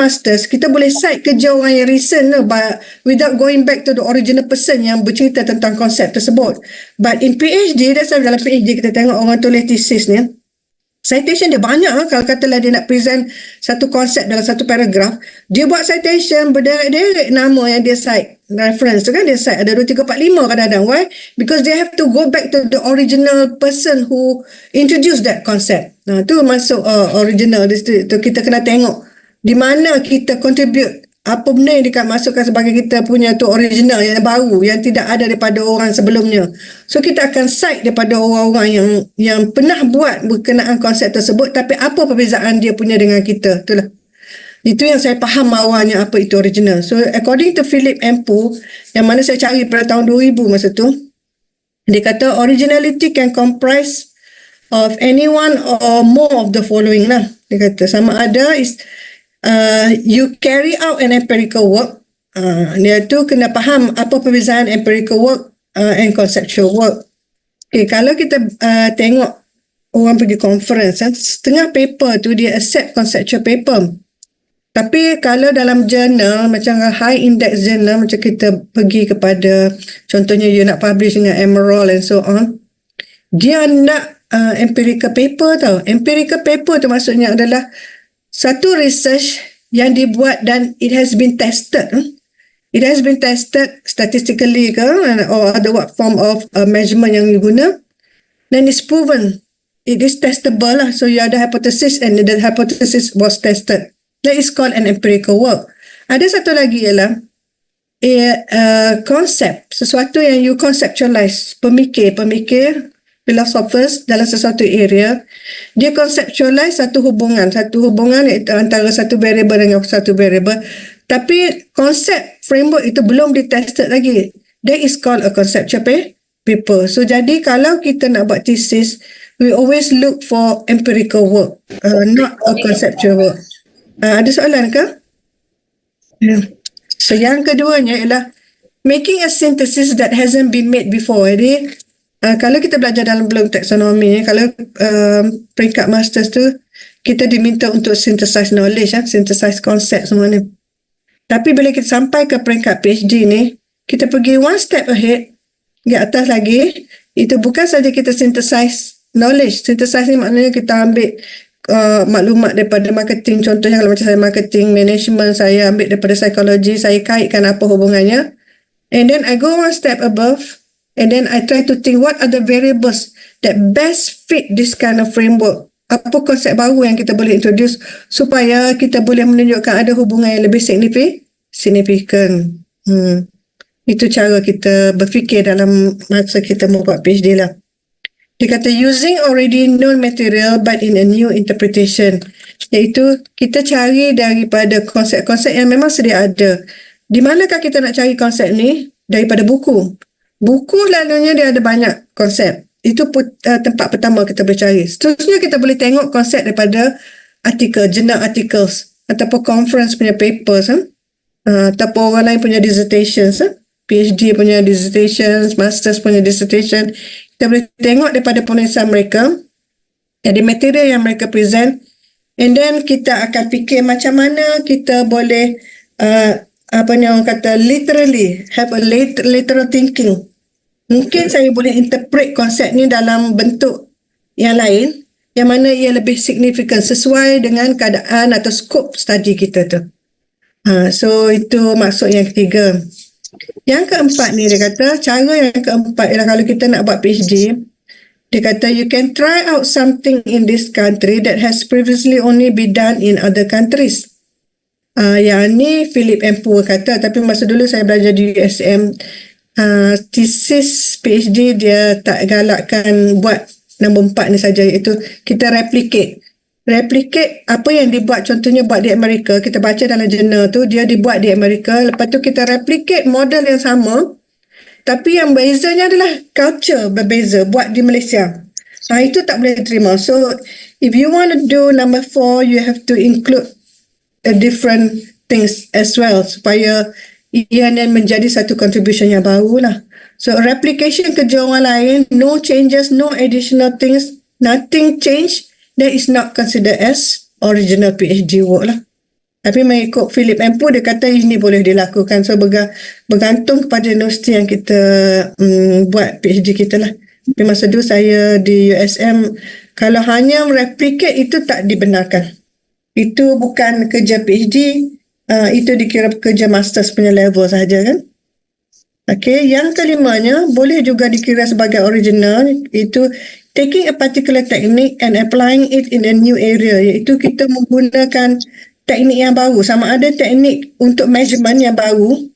masters, kita boleh cite kerja orang yang recent without going back to the original person yang bercerita tentang konsep tersebut. But in PhD, that's why dalam PhD kita tengok orang tulis thesis ni, citation dia banyak. Kalau katalah dia nak present satu konsep dalam satu paragraf, dia buat citation berderet-deret nama yang dia cite, reference tu kan dia cite ada 2, 3, 4, 5 kadang-kadang. Why? Because they have to go back to the original person who introduced that concept. Tu masuk original di situ. Kita kena tengok di mana kita contribute, apa benda yang dia masukkan sebagai kita punya tu original, yang baru, yang tidak ada daripada orang sebelumnya. So kita akan cite daripada orang-orang yang pernah buat berkenaan konsep tersebut, tapi apa perbezaan dia punya dengan kita. Itulah. Itu yang saya faham awalnya apa itu original. So according to Philip Empu, yang mana saya cari pada tahun 2000 masa tu, dia kata originality can comprise of any one or more of the following lah. Dia kata sama ada is you carry out an empirical work. Dia tu kena faham apa perbezaan empirical work and conceptual work. Okay, kalau kita tengok orang pergi conference, setengah paper tu dia accept conceptual paper. Tapi kalau dalam jurnal, macam high index journal, macam kita pergi kepada, contohnya you nak publish dengan Emerald and so on, dia nak empirical paper tau. Empirical paper tu maksudnya adalah satu research yang dibuat dan it has been tested. It has been tested statistically ke, or other what form of measurement yang you guna. Then it's proven. It is testable lah. So you ada hypothesis and the hypothesis was tested. That is called an empirical work. Ada satu lagi ialah konsep, sesuatu yang you conceptualize. Pemikir, philosophers dalam sesuatu area, dia conceptualize satu hubungan antara satu variable dengan satu variable, tapi konsep framework itu belum ditested lagi. That is called a conceptual paper. So jadi kalau kita nak buat thesis, we always look for empirical work, not a conceptual work. Ada soalan ke? So yang keduanya ialah making a synthesis that hasn't been made before. Jadi kalau kita belajar dalam belum taksonomi, kalau peringkat masters tu, kita diminta untuk synthesize knowledge, synthesize konsep semua ni. Tapi bila kita sampai ke peringkat PhD ni, kita pergi one step ahead, di atas lagi. Itu bukan saja kita synthesize knowledge. Synthesize ni maknanya kita ambil maklumat daripada marketing. Contohnya kalau macam saya marketing management, saya ambil daripada psikologi, saya kaitkan apa hubungannya, and then I go one step above, and then I try to think what are the variables that best fit this kind of framework. Apa konsep baru yang kita boleh introduce supaya kita boleh menunjukkan ada hubungan yang lebih signifikan. Itu cara kita berfikir dalam masa kita membuat PhD lah. Dia kata using already known material but in a new interpretation, iaitu kita cari daripada konsep-konsep yang memang sedia ada. Di manakah kita nak cari konsep ni? Daripada buku. Buku lalunya dia ada banyak konsep. Itu tempat pertama kita boleh cari. Seterusnya kita boleh tengok konsep daripada artikel, journal articles, ataupun conference punya papers, ataupun orang lain punya dissertations, PhD punya dissertations, masters punya dissertation. Kita boleh tengok daripada penulisan mereka, ada material yang mereka present, and then kita akan fikir macam mana kita boleh apa ni orang kata literally have a literal thinking. Mungkin saya boleh interpret konsep ni dalam bentuk yang lain, yang mana ia lebih signifikan sesuai dengan keadaan atau skop study kita tu. So itu maksud yang ketiga. Yang keempat ni dia kata, cara yang keempat ialah kalau kita nak buat PhD, dia kata you can try out something in this country that has previously only been done in other countries. Yang ni Philip Empu kata, tapi masa dulu saya belajar di USM, thesis PhD dia tak galakkan buat nombor 4 ni saja, iaitu kita replicate apa yang dibuat. Contohnya buat di Amerika, kita baca dalam jurnal tu dia dibuat di Amerika, lepas tu kita replicate model yang sama, tapi yang bezanya adalah culture berbeza, buat di Malaysia. Itu tak boleh terima. So if you want to do number 4, you have to include different things as well, supaya ia menjadi satu contribution yang baru lah. So replication kerja orang lain, no changes, no additional things, nothing change, that is not considered as original PhD work lah. Tapi mengikut Philip Ampu, dia kata ini boleh dilakukan. So bergantung kepada universiti yang kita buat PhD kita lah. Tapi masa dulu saya di USM, kalau hanya replicate itu tak dibenarkan. Itu bukan kerja PhD, itu dikira kerja masters punya level sahaja kan. Okey, yang kelimanya boleh juga dikira sebagai original, itu taking a particular technique and applying it in a new area, iaitu kita menggunakan teknik yang baru, sama ada teknik untuk measurement yang baru,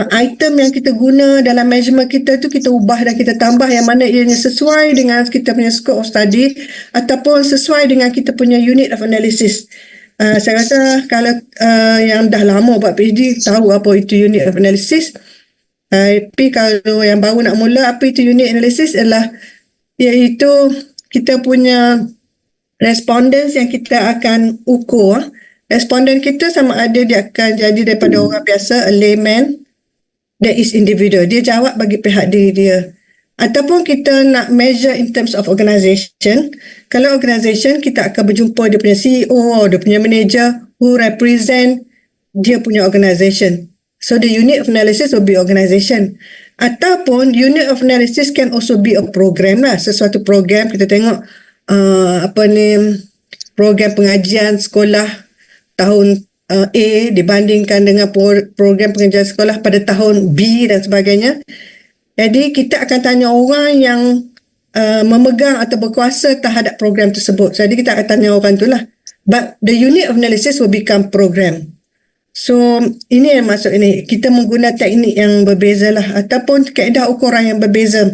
item yang kita guna dalam measurement kita tu kita ubah dan kita tambah yang mana ianya sesuai dengan kita punya scope of study ataupun sesuai dengan kita punya unit of analysis. Saya rasa kalau yang dah lama buat PhD tahu apa itu unit of analysis. Tapi kalau yang baru nak mula, apa itu unit analysis adalah iaitu kita punya respondents yang kita akan ukur. Responden kita sama ada dia akan jadi daripada orang biasa, a layman, that is individual. Dia jawab bagi pihak diri dia. Ataupun kita nak measure in terms of organisation. Kalau organisation, kita akan berjumpa dia punya CEO, dia punya manager who represent dia punya organisation. So the unit of analysis will be organisation. Ataupun unit of analysis can also be a program lah. Sesuatu program kita tengok program pengajian sekolah tahun A dibandingkan dengan program pengajian sekolah pada tahun B dan sebagainya. Jadi kita akan tanya orang yang memegang atau berkuasa terhadap program tersebut. Jadi kita akan tanya orang tu lah. But the unit of analysis will become program. So ini yang maksud ini, kita menggunakan teknik yang berbeza lah ataupun kaedah ukuran yang berbeza.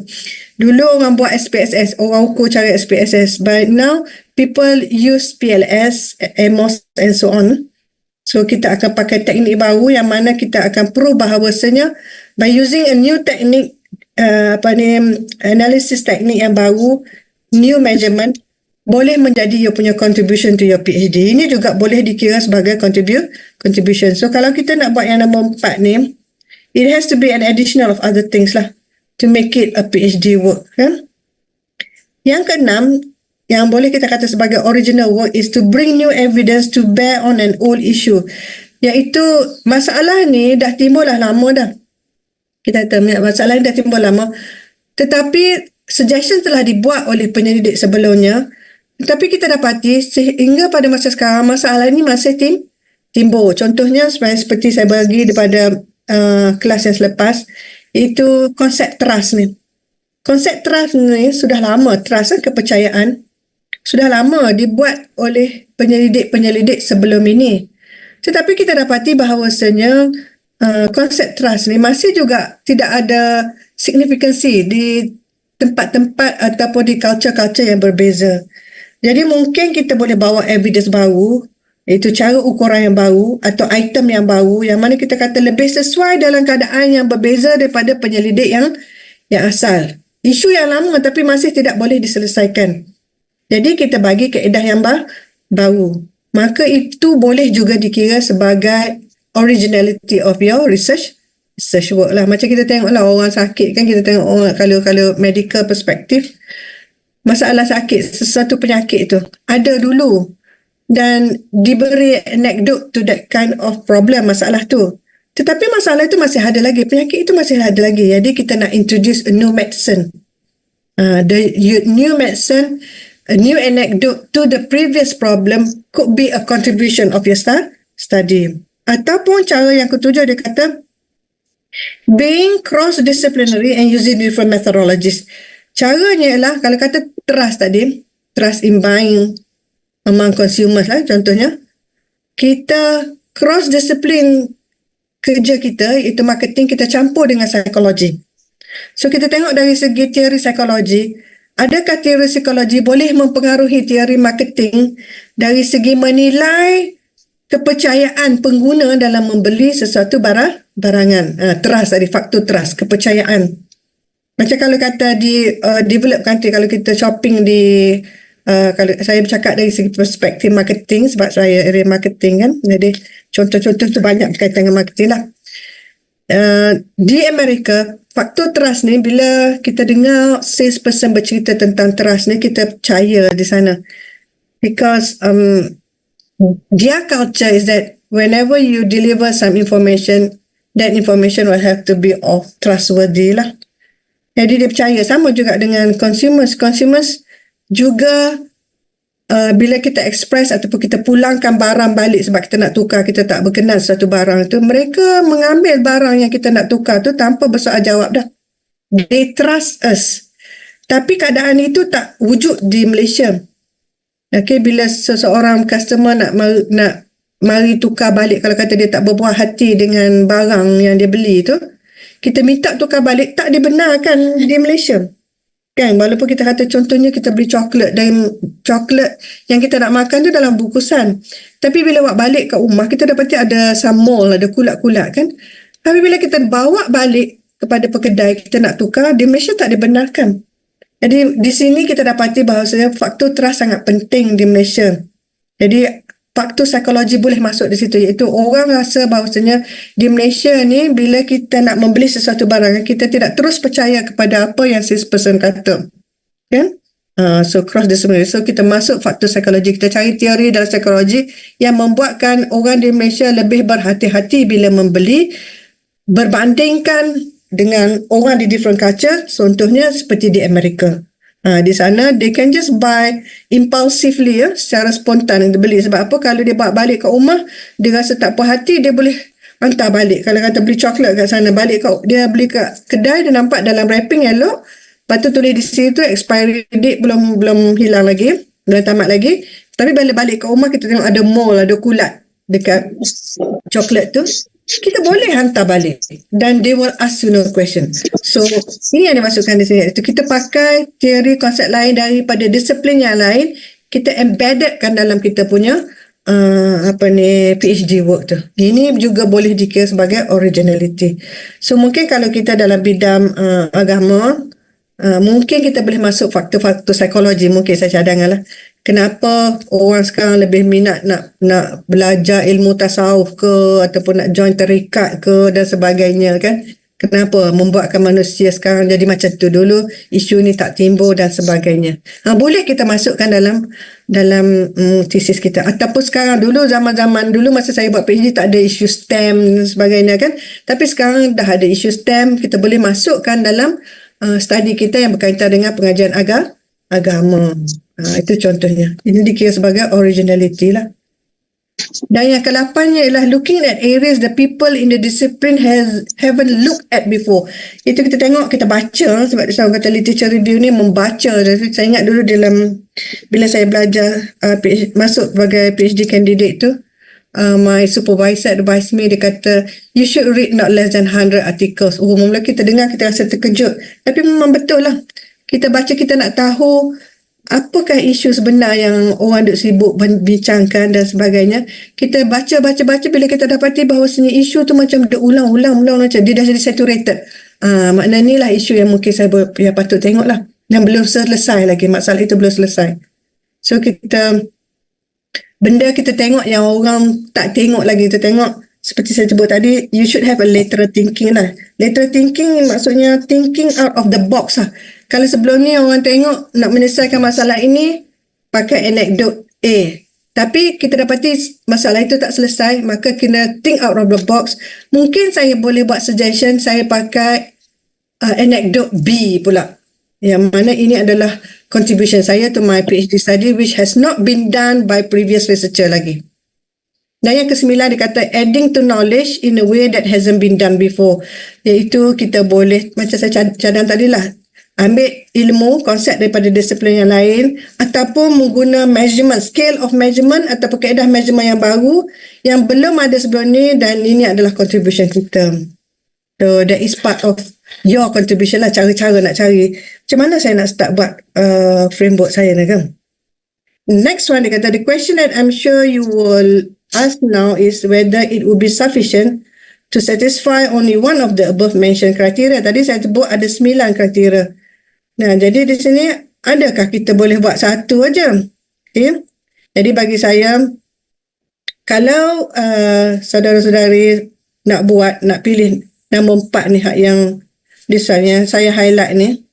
Dulu orang buat SPSS, orang ukur cara SPSS, but now people use PLS, AMOS and so on. So kita akan pakai teknik baru yang mana kita akan prove bahawasanya by using a new technique, analysis teknik yang baru, new measurement, boleh menjadi you punya contribution to your PhD. Ini juga boleh dikira sebagai contribution. So kalau kita nak buat yang nombor 4 ni, it has to be an additional of other things lah to make it a PhD work. Kan? Yang keenam, yang boleh kita kata sebagai original work is to bring new evidence to bear on an old issue. Iaitu masalah ni dah timbul dah lama dah. Kita kata masalah ni dah timbul lama. Tetapi suggestion telah dibuat oleh penyelidik sebelumnya. Tapi kita dapati sehingga pada masa sekarang masalah ini masih timbul. Contohnya seperti saya bagi daripada kelas yang selepas, itu konsep trust ni. Konsep trust ni sudah lama, trust kepercayaan, sudah lama dibuat oleh penyelidik-penyelidik sebelum ini. Tetapi kita dapati bahawasanya konsep trust ni masih juga tidak ada signifikansi di tempat-tempat ataupun di culture-culture yang berbeza. Jadi mungkin kita boleh bawa evidence baru, iaitu cara ukuran yang baru atau item yang baru yang mana kita kata lebih sesuai dalam keadaan yang berbeza daripada penyelidik yang asal. Isu yang lama tapi masih tidak boleh diselesaikan. Jadi kita bagi kaedah yang baru. Maka itu boleh juga dikira sebagai originality of your research work lah. Macam kita tengok lah orang sakit kan, kita tengok orang kalau medical perspective, masalah sakit, sesuatu penyakit tu ada dulu dan diberi anecdote to that kind of problem, masalah tu. Tetapi masalah itu masih ada lagi, penyakit itu masih ada lagi. Jadi kita nak introduce a new medicine. The new medicine, a new anecdote to the previous problem could be a contribution of your study. Ataupun cara yang ketujuh dia kata, being cross-disciplinary and using different methodologies. Caranya ialah, kalau kata trust tadi, trust in buying among consumers lah contohnya, kita cross-discipline kerja kita, iaitu marketing, kita campur dengan psikologi. So kita tengok dari segi teori psikologi, adakah teori psikologi boleh mempengaruhi teori marketing dari segi menilai kepercayaan pengguna dalam membeli sesuatu barangan. Trust tadi, faktor trust, kepercayaan. Macam kalau kata di develop country, kalau kita shopping di kalau saya bercakap dari segi perspektif marketing sebab saya area marketing kan, jadi contoh-contoh tu banyak berkaitan dengan marketing lah. Di Amerika, faktor trust ni, bila kita dengar salesperson bercerita tentang trust ni, kita percaya di sana because their culture is that whenever you deliver some information, that information will have to be of trustworthy lah. Jadi dia percaya. Sama juga dengan consumers. Consumers juga bila kita express ataupun kita pulangkan barang balik sebab kita nak tukar, kita tak berkenan satu barang tu, mereka mengambil barang yang kita nak tukar tu tanpa bersoal jawab dah. They trust us. Tapi keadaan itu tak wujud di Malaysia. Okay, bila seseorang customer nak mari tukar balik, kalau kata dia tak berbuah hati dengan barang yang dia beli tu, kita minta tukar balik, tak dibenarkan di Malaysia. Kan, walaupun kita kata contohnya kita beli coklat dan coklat yang kita nak makan tu dalam bungkusan. Tapi bila awak balik ke rumah, kita dapati ada samol, ada kulat-kulat kan. Tapi bila kita bawa balik kepada pekedai, kita nak tukar, di Malaysia tak dibenarkan. Jadi di sini kita dapati bahawasanya faktor trust sangat penting di Malaysia. Jadi faktor psikologi boleh masuk di situ, iaitu orang rasa bahawasanya di Malaysia ni bila kita nak membeli sesuatu barang, kita tidak terus percaya kepada apa yang salesperson kata, kan? So cross disciplinary. So kita masuk faktor psikologi, kita cari teori dalam psikologi yang membuatkan orang di Malaysia lebih berhati-hati bila membeli berbandingkan dengan orang di different culture. Contohnya seperti di Amerika. Di sana they can just buy impulsively, secara spontan dia beli. Sebab apa? Kalau dia bawa balik ke rumah, dia rasa tak puas hati, dia boleh hantar balik. Kalau kata beli coklat kat sana, balik dia beli kat kedai, dia nampak dalam wrapping elok, lepas tu tulis di situ expiry date belum hilang lagi, belum tamat lagi. Tapi bila balik ke rumah, kita tengok ada mole, ada kulat dekat coklat tu, kita boleh hantar balik dan they will ask you no question. So ini yang dimasukkan di sini, itu kita pakai teori konsep lain daripada disiplin yang lain, kita embeddedkan dalam kita punya PhD work tu. Ini juga boleh dikira sebagai originality. So mungkin kalau kita dalam bidang agama, mungkin kita boleh masuk faktor-faktor psikologi. Mungkin saya cadanglah kenapa orang sekarang lebih minat nak belajar ilmu tasawuf ke, ataupun nak join tarikat ke dan sebagainya, kan? Kenapa membuatkan manusia sekarang jadi macam tu? Dulu isu ni tak timbul dan sebagainya. Boleh kita masukkan dalam tesis kita. Ataupun sekarang, dulu zaman-zaman dulu masa saya buat PhD tak ada isu STEM dan sebagainya, kan? Tapi sekarang dah ada isu STEM, kita boleh masukkan dalam study kita yang berkaitan dengan pengajian agama. Itu contohnya. Ini dikira sebagai originality lah. Dan yang ke-8 ialah looking at areas the people in the discipline haven't looked at before. Itu kita tengok, kita baca, sebab saya kata literature review ni membaca. Saya ingat dulu bila saya belajar masuk sebagai PhD candidate tu, my supervisor advised me, dia kata you should read not less than 100 articles. Mula kita dengar, kita rasa terkejut, tapi memang betul lah. Kita baca, kita nak tahu apakah isu sebenar yang orang duk sibuk bincangkan dan sebagainya. Kita baca, bila kita dapati bahawasanya isu tu macam duk ulang, macam dia dah jadi saturated. Maknanya inilah isu yang mungkin saya patut tengok lah. Dan belum selesai lagi, masalah itu belum selesai. So benda kita tengok yang orang tak tengok lagi, kita tengok seperti saya sebut tadi, you should have a lateral thinking lah. Lateral thinking maksudnya thinking out of the box lah. Kalau sebelum ni orang tengok nak menyelesaikan masalah ini pakai anekdot A, tapi kita dapati masalah itu tak selesai, maka kena think out of the box. Mungkin saya boleh buat suggestion, saya pakai anekdot B pula, yang mana ini adalah contribution saya to my PhD study which has not been done by previous researcher lagi. Dan yang ke-9 dia kata adding to knowledge in a way that hasn't been done before, iaitu kita boleh, macam saya cadang tadi lah, ambil ilmu, konsep daripada disiplin yang lain, ataupun mengguna measurement, scale of measurement ataupun kaedah measurement yang baru yang belum ada sebelum ni, dan ini adalah contribution kita. So that is part of your contribution lah, cara-cara nak cari macam mana saya nak start buat framework saya ni, kan. Next one, dia kata the question that I'm sure you will ask now is whether it would be sufficient to satisfy only one of the above mentioned criteria. Tadi saya sebut ada 9 kriteria. Nah, jadi di sini adakah kita boleh buat satu aja? Okay. Jadi bagi saya, kalau saudara-saudari nak pilih nombor 4 ni, hak yang yang saya highlight ni,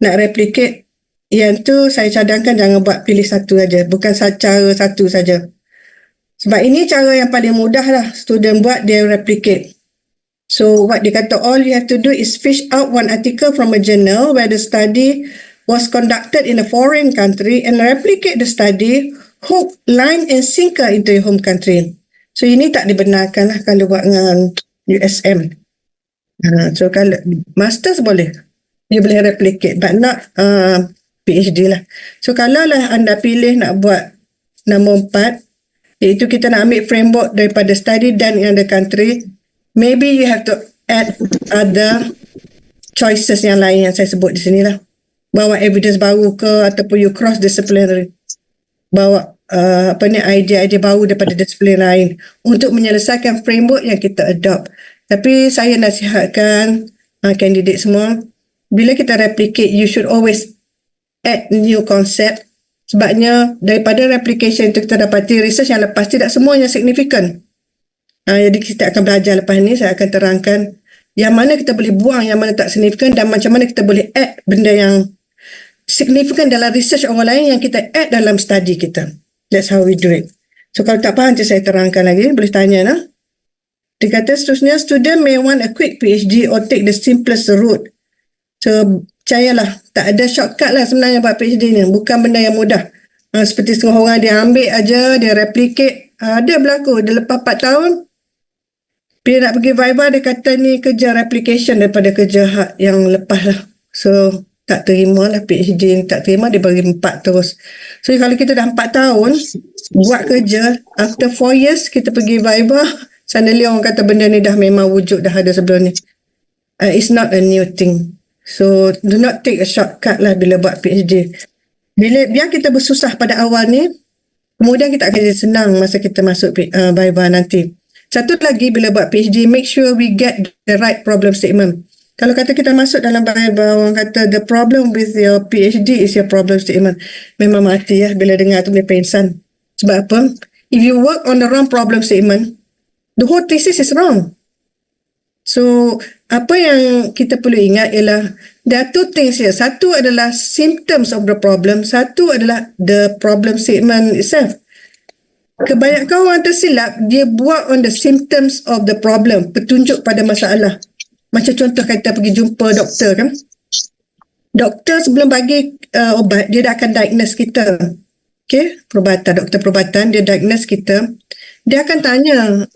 nak replicate, yang tu saya cadangkan jangan pilih satu aja, bukan cara satu saja. Sebab ini cara yang paling mudah lah student buat, dia replicate. So what dia kata, all you have to do is fish out one article from a journal where the study was conducted in a foreign country and replicate the study, hook, line and sinker into your home country. So ini tak dibenarkan lah kalau buat dengan USM. So kalau masters boleh, you boleh replicate, but not PhD lah. So kalau lah anda pilih nak buat nombor 4, iaitu kita nak ambil framework daripada study done in the country, maybe you have to add other choices yang lain yang saya sebut di sini lah. Bawa evidence baru ke, ataupun you cross disciplinary. Bawa idea-idea baru daripada disiplin lain untuk menyelesaikan framework yang kita adopt. Tapi saya nasihatkan kandidat semua, bila kita replicate, you should always add new concept. Sebabnya daripada replication itu kita dapati research yang lepas tidak semuanya signifikan. Jadi kita akan belajar lepas ni, saya akan terangkan yang mana kita boleh buang, yang mana tak signifikan, dan macam mana kita boleh add benda yang signifikan dalam research orang lain yang kita add dalam study kita. That's how we do it. So kalau tak faham, saya terangkan lagi, boleh tanya lah. Dia kata seterusnya, student may want a quick PhD or take the simplest route. So percayalah, tak ada shortcut lah sebenarnya buat PhD ni. Bukan benda yang mudah. Seperti setengah orang dia ambil aja, dia replicate. Ada berlaku, dia lepas 4 tahun, bila nak pergi Viva, dia kata ni kerja replication daripada kerja yang lepas lah. So tak terima lah PhD, tak terima, dia bagi 4 terus. So kalau kita dah 4 tahun buat kerja, after 4 years kita pergi Viva, suddenly orang kata benda ni dah memang wujud, dah ada sebelum ni. It's not a new thing. So do not take a shortcut lah bila buat PhD. Biar kita bersusah pada awal ni, kemudian kita akan jadi senang masa kita masuk Viva nanti. Satu lagi, bila buat PhD, make sure we get the right problem statement. Kalau kata kita masuk dalam Viva, orang kata the problem with your PhD is your problem statement. Memang mati ya bila dengar tu, boleh pengsan. Sebab apa? If you work on the wrong problem statement, the whole thesis is wrong. So, apa yang kita perlu ingat ialah there are 2 things here. Satu adalah symptoms of the problem. Satu adalah the problem statement itself. Kebanyakan orang tersilap, dia buat on the symptoms of the problem, petunjuk pada masalah. Macam contoh kita pergi jumpa doktor kan. Doktor sebelum bagi obat, dia dah akan diagnose kita. Okay, doktor perubatan, dia diagnose kita. Dia akan tanya,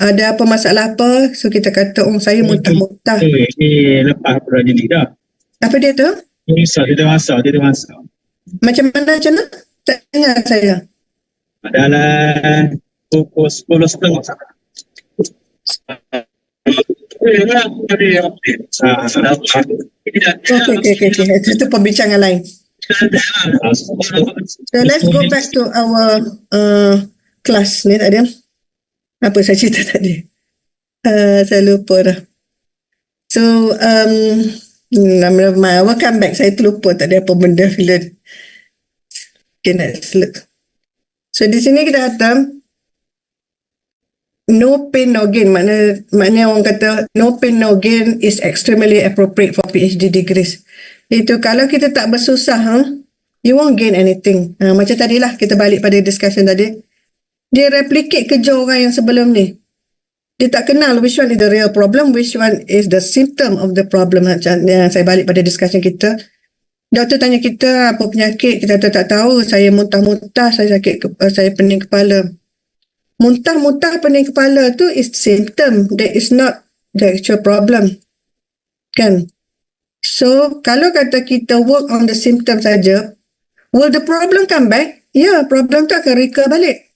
ada apa masalah apa? So kita kata, saya muntah-muntah. Lepas pernah jadi dah. Apa dia tu? Dia ada masa. Macam mana? Tanya saya. Adalah pukul 10.30. Okay. Itu pembincangan lain. So let's go back to our class ni tadi. Apa saya cerita tadi? Saya lupa dah. So welcome back. Saya terlupa tadi apa benda bila. Okay, next look. So di sini kita kata no pain no gain. Maknanya orang kata no pain no gain is extremely appropriate for PhD degrees. Itu kalau kita tak bersusah, you won't gain anything. Macam tadilah, kita balik pada discussion tadi. Dia replicate kerja orang yang sebelum ni. Dia tak kenal which one is the real problem, which one is the symptom of the problem. Macam yang saya balik pada discussion kita. Doktor tanya kita apa penyakit, kita tak tahu. Saya muntah-muntah, saya pening kepala. Muntah-muntah pening kepala tu is symptom. That is not the actual problem. Kan? So, kalau kata kita work on the symptom saja, will the problem come back? Ya, problem tu akan recur balik.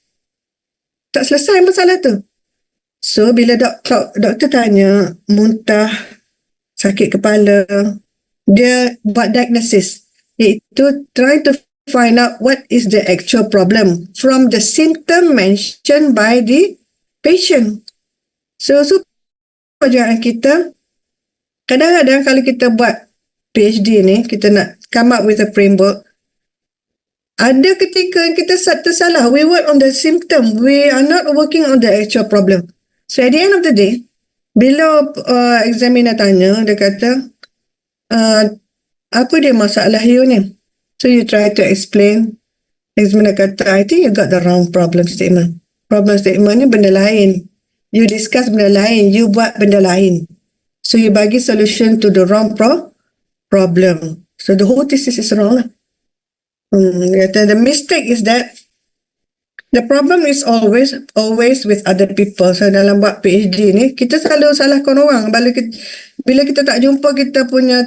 Tak selesai masalah tu. So, bila doktor tanya, muntah, sakit kepala, dia buat diagnosis. Iaitu try to find out what is the actual problem from the symptom mentioned by the patient. So perjalanan kita, kadang-kadang kalau kita buat PhD ni, kita nak come up with a framework, ada ketika kita tersalah. We work on the symptom. We are not working on the actual problem. So at the end of the day, bila examiner tanya, dia kata, apa dia masalah you ni? So you try to explain. Examiner kata, I think you got the wrong problem statement. problem statement ni benda lain. You discuss benda lain, you buat benda lain. So you bagi solution to the wrong problem. So the whole thesis is wrong lah. The mistake is that the problem is always with other people. So dalam buat PhD ni, kita selalu salahkan orang. Bila kita tak jumpa kita punya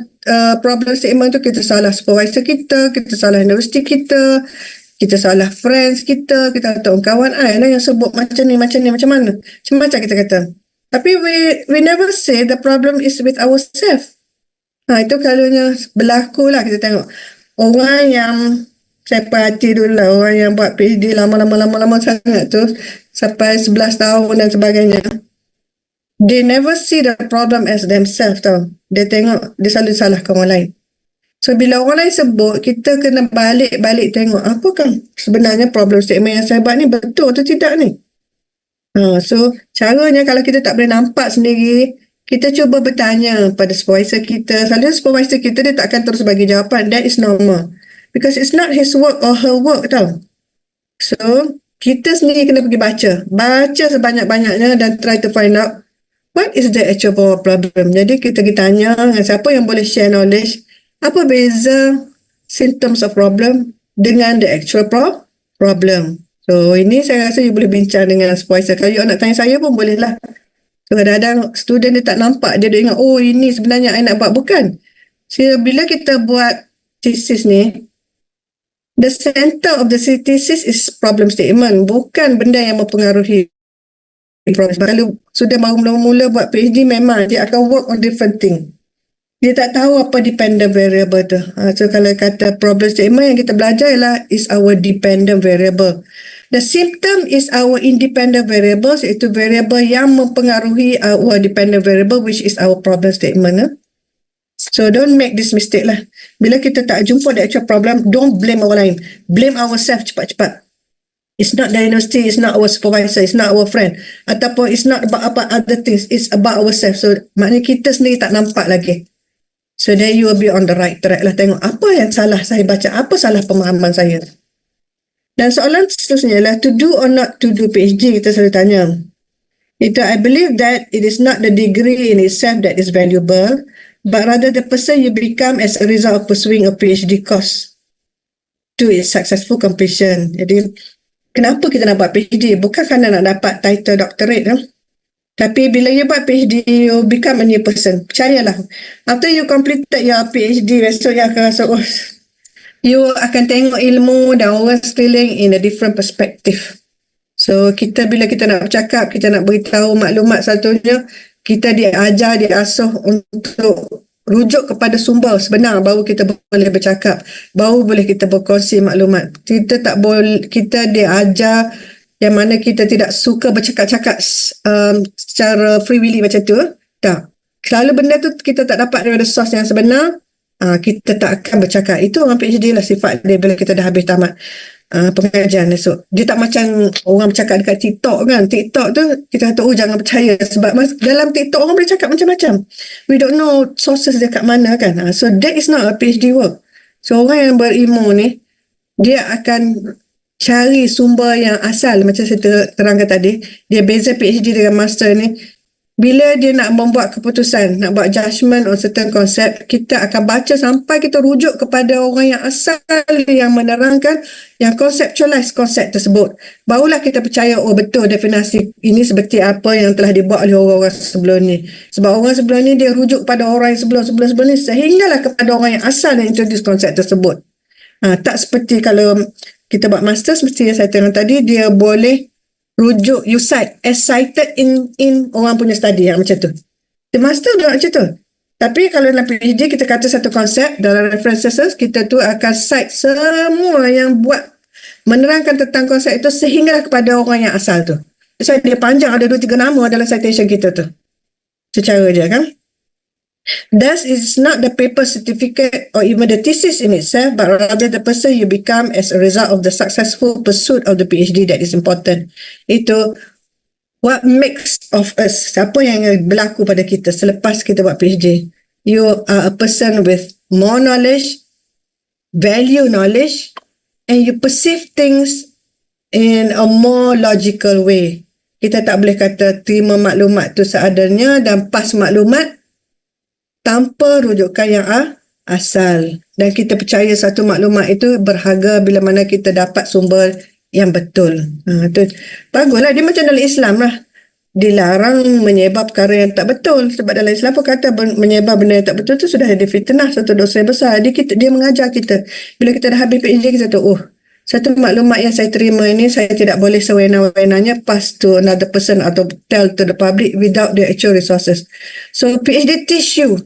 problem statement tu, kita salah supervisor kita salah universiti kita salah friends kita tahu kawan lah yang sebut macam ni, macam mana. Macam kita kata. Tapi we never say the problem is with ourselves. Itu kalanya berlaku lah, kita tengok. Orang yang saya perhati dulu lah, orang yang buat PhD lama sangat tu, sampai 11 tahun dan sebagainya. They never see the problem as themselves tau. Dia tengok, dia selalu salahkan orang lain. So bila orang lain sebut, kita kena balik tengok, apakah sebenarnya problem statement yang saya buat ni betul atau tidak ni? So caranya kalau kita tak boleh nampak sendiri, kita cuba bertanya pada supervisor kita. Selalu supervisor kita dia tak akan terus bagi jawapan. That is normal. Because it's not his work or her work tau. So kita sendiri kena pergi baca sebanyak-banyaknya dan try to find out what is the actual problem. Jadi kita pergi tanya dengan siapa yang boleh share knowledge, apa beza symptoms of problem dengan the actual problem. So ini saya rasa you boleh bincang dengan supervisor. Kalau you nak tanya saya pun boleh lah. So kadang-kadang student dia tak nampak, dia ingat, oh ini sebenarnya I nak buat. Bukan. So bila kita buat thesis ni, the center of the thesis is problem statement, bukan benda yang mempengaruhi problem. Kalau sudah baru mula-mula buat PhD, memang dia akan work on different thing. Dia tak tahu apa dependent variable tu. So kalau kata problem statement yang kita belajar ialah is our dependent variable. The symptom is our independent variables, iaitu variable yang mempengaruhi our dependent variable, which is our problem statement. So don't make this mistake lah. Bila kita tak jumpa the actual problem, don't blame orang lain. Blame ourselves cepat-cepat. It's not the university, it's not our supervisor, it's not our friend. Ataupun it's not about other things, it's about ourselves. So maknanya kita sendiri tak nampak lagi. So then you will be on the right track lah. Tengok apa yang salah saya baca, apa salah pemahaman saya. Dan soalan seterusnya lah, to do or not to do PhD, kita selalu tanya. Itu, I believe that it is not the degree in itself that is valuable, but rather the person you become as a result of pursuing a PhD course to its successful completion. Jadi, kenapa kita nak buat PhD? Bukan kerana nak dapat title doctorate. Tapi bila you buat PhD, you become a new person. Percayalah. After you completed your PhD, besok you akan rasa, you akan tengok ilmu dan orang sekeliling in a different perspective. So, bila kita nak bercakap, kita nak beritahu maklumat satunya, kita diajar, diasuh untuk rujuk kepada sumber sebenar, baru kita boleh bercakap, baru boleh kita berkongsi maklumat. Kita diajar yang mana kita tidak suka bercakap-cakap secara free willy macam tu. Tak. Selalu benda tu kita tak dapat daripada source yang sebenar, kita tak akan bercakap. Itu orang PhD lah sifat dia bila kita dah habis tamat pengajian esok. Dia tak macam orang bercakap dekat TikTok kan. TikTok tu kita kata, jangan percaya. Sebab dalam TikTok orang boleh cakap macam-macam. We don't know sources dia kat mana kan. So that is not a PhD work. So orang yang berilmu ni, dia akan cari sumber yang asal. Macam saya terangkan tadi, dia beza PhD dengan master ni. Bila dia nak membuat keputusan, nak buat judgement on certain concept, kita akan baca sampai kita rujuk kepada orang yang asal yang menerangkan, yang conceptualize konsep tersebut. Barulah kita percaya, betul definisi ini seperti apa yang telah dibuat oleh orang-orang sebelum ni. Sebab orang sebelum ni dia rujuk pada orang yang sebelum ni, sehinggalah kepada orang yang asal yang introduce konsep tersebut. Tak seperti kalau kita buat master, seperti yang saya terang tadi, dia boleh rujuk, you cite, as cited in orang punya study yang macam tu. The master dia macam tu. Tapi kalau dalam PhD kita kata satu konsep, dalam references kita tu akan cite semua yang buat menerangkan tentang konsep itu sehingga kepada orang yang asal tu. So dia panjang, ada 2-3 nama dalam citation kita tu. Secara dia kan. Thus, it's not the paper certificate or even the thesis in itself, but rather the person you become as a result of the successful pursuit of the PhD that is important. Itu what makes of us, apa yang berlaku pada kita selepas kita buat PhD. You are a person with more knowledge, value knowledge, and you perceive things in a more logical way. Kita tak boleh kata terima maklumat tu seadanya dan pas maklumat tanpa rujukan yang asal. Dan kita percaya satu maklumat itu berharga bila mana kita dapat sumber yang betul. Tu baguslah, dia macam dalam Islam lah. Dilarang menyebar perkara yang tak betul. Sebab dalam Islam pun kata menyebar benda yang tak betul tu sudah ada fitnah, satu dosa yang besar. Dia mengajar kita. Bila kita dah habis PhD, kita tahu, satu maklumat yang saya terima ini, saya tidak boleh sewenang-wenangnya pass to another person atau tell to the public without the actual resources. So PhD teach you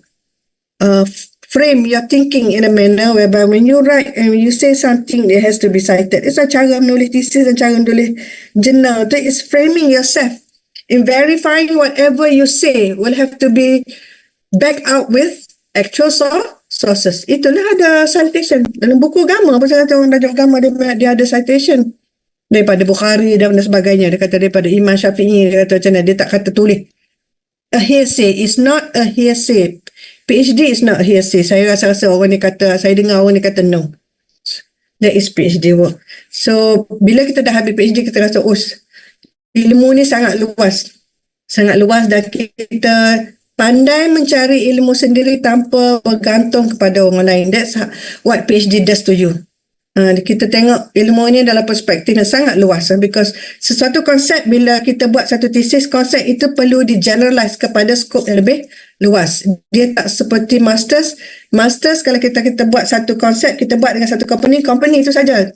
frame your thinking in a manner whereby when you write and you say something, it has to be cited. It's a cara menulis thesis dan cara menulis jurnal. It is framing yourself. In verifying whatever you say will have to be backed up with actual sources. Itulah ada citation. Dalam buku agama, pasal kata orang belajar agama, dia ada citation. Daripada Bukhari dan sebagainya. Dia kata daripada Imam Syafi'i, dia kata macam mana, dia tak kata tulis. A hearsay is not a hearsay. PhD is not a hearsay. Saya rasa orang ni kata, saya dengar orang ni kata no. That is PhD work. So, bila kita dah habis PhD, kita rasa, ilmu ni sangat luas. Sangat luas dan kita pandai mencari ilmu sendiri tanpa bergantung kepada orang lain. That's what PhD does to you. Kita tengok ilmu ni dalam perspektif yang sangat luas. Because sesuatu konsep, bila kita buat satu tesis, konsep itu perlu di-generalize kepada skop yang lebih luas. Dia tak seperti masters. Masters, kalau kita buat satu konsep, kita buat dengan satu company itu saja.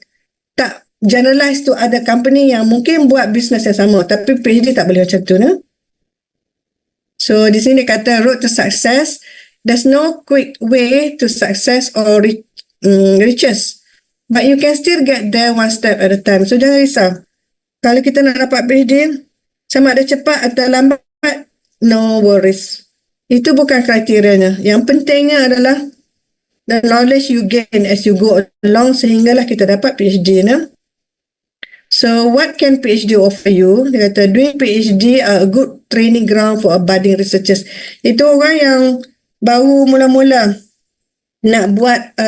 Tak generalize to other company yang mungkin buat bisnes yang sama. Tapi PhD tak boleh macam tu. So di sini kata road to success, there's no quick way to success or riches, but you can still get there one step at a time. So jangan risau. Kalau kita nak dapat PhD, sama ada cepat atau lambat, no worries. Itu bukan kriterianya. Yang pentingnya adalah the knowledge you gain as you go along sehinggalah kita dapat PhD. So what can PhD offer you? Dia kata doing PhD are a good training ground for budding researchers. Itu orang yang baru mula-mula nak buat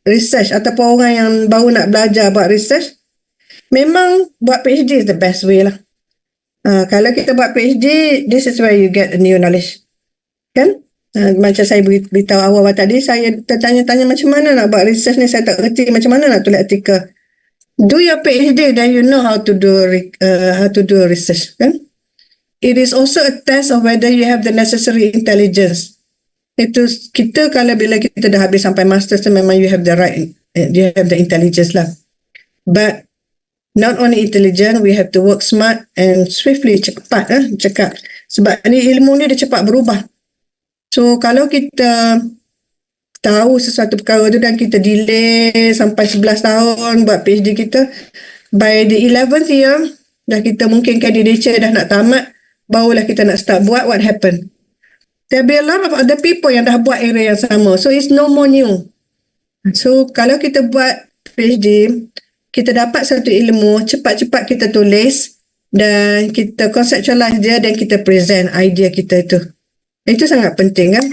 research ataupun orang yang baru nak belajar buat research, memang buat PhD is the best way lah. Kalau kita buat PhD, this is where you get a new knowledge. Kan? Macam saya beritahu awal tadi, saya tertanya-tanya macam mana nak buat research ni, saya tak kerti macam mana nak tulis artikel. Do your PhD, then you know how to do research, kan? It is also a test of whether you have the necessary intelligence. Itu kita kalau bila kita dah habis sampai masters tu, memang you have the right, you have the intelligence lah. But not only intelligent, we have to work smart and swiftly, cepat cakap. Sebab ni ilmu ni dia cepat berubah. So kalau kita tahu sesuatu perkara tu dan kita delay sampai 11 tahun buat PhD kita, by the 11th year dah kita mungkin candidature dah nak tamat, barulah kita nak start buat, what happen? There be a lot of other people yang dah buat area yang sama, so it's no more new. So kalau kita buat PhD, kita dapat satu ilmu, cepat-cepat kita tulis dan kita conceptualize dia dan kita present idea kita itu. Itu sangat penting kan?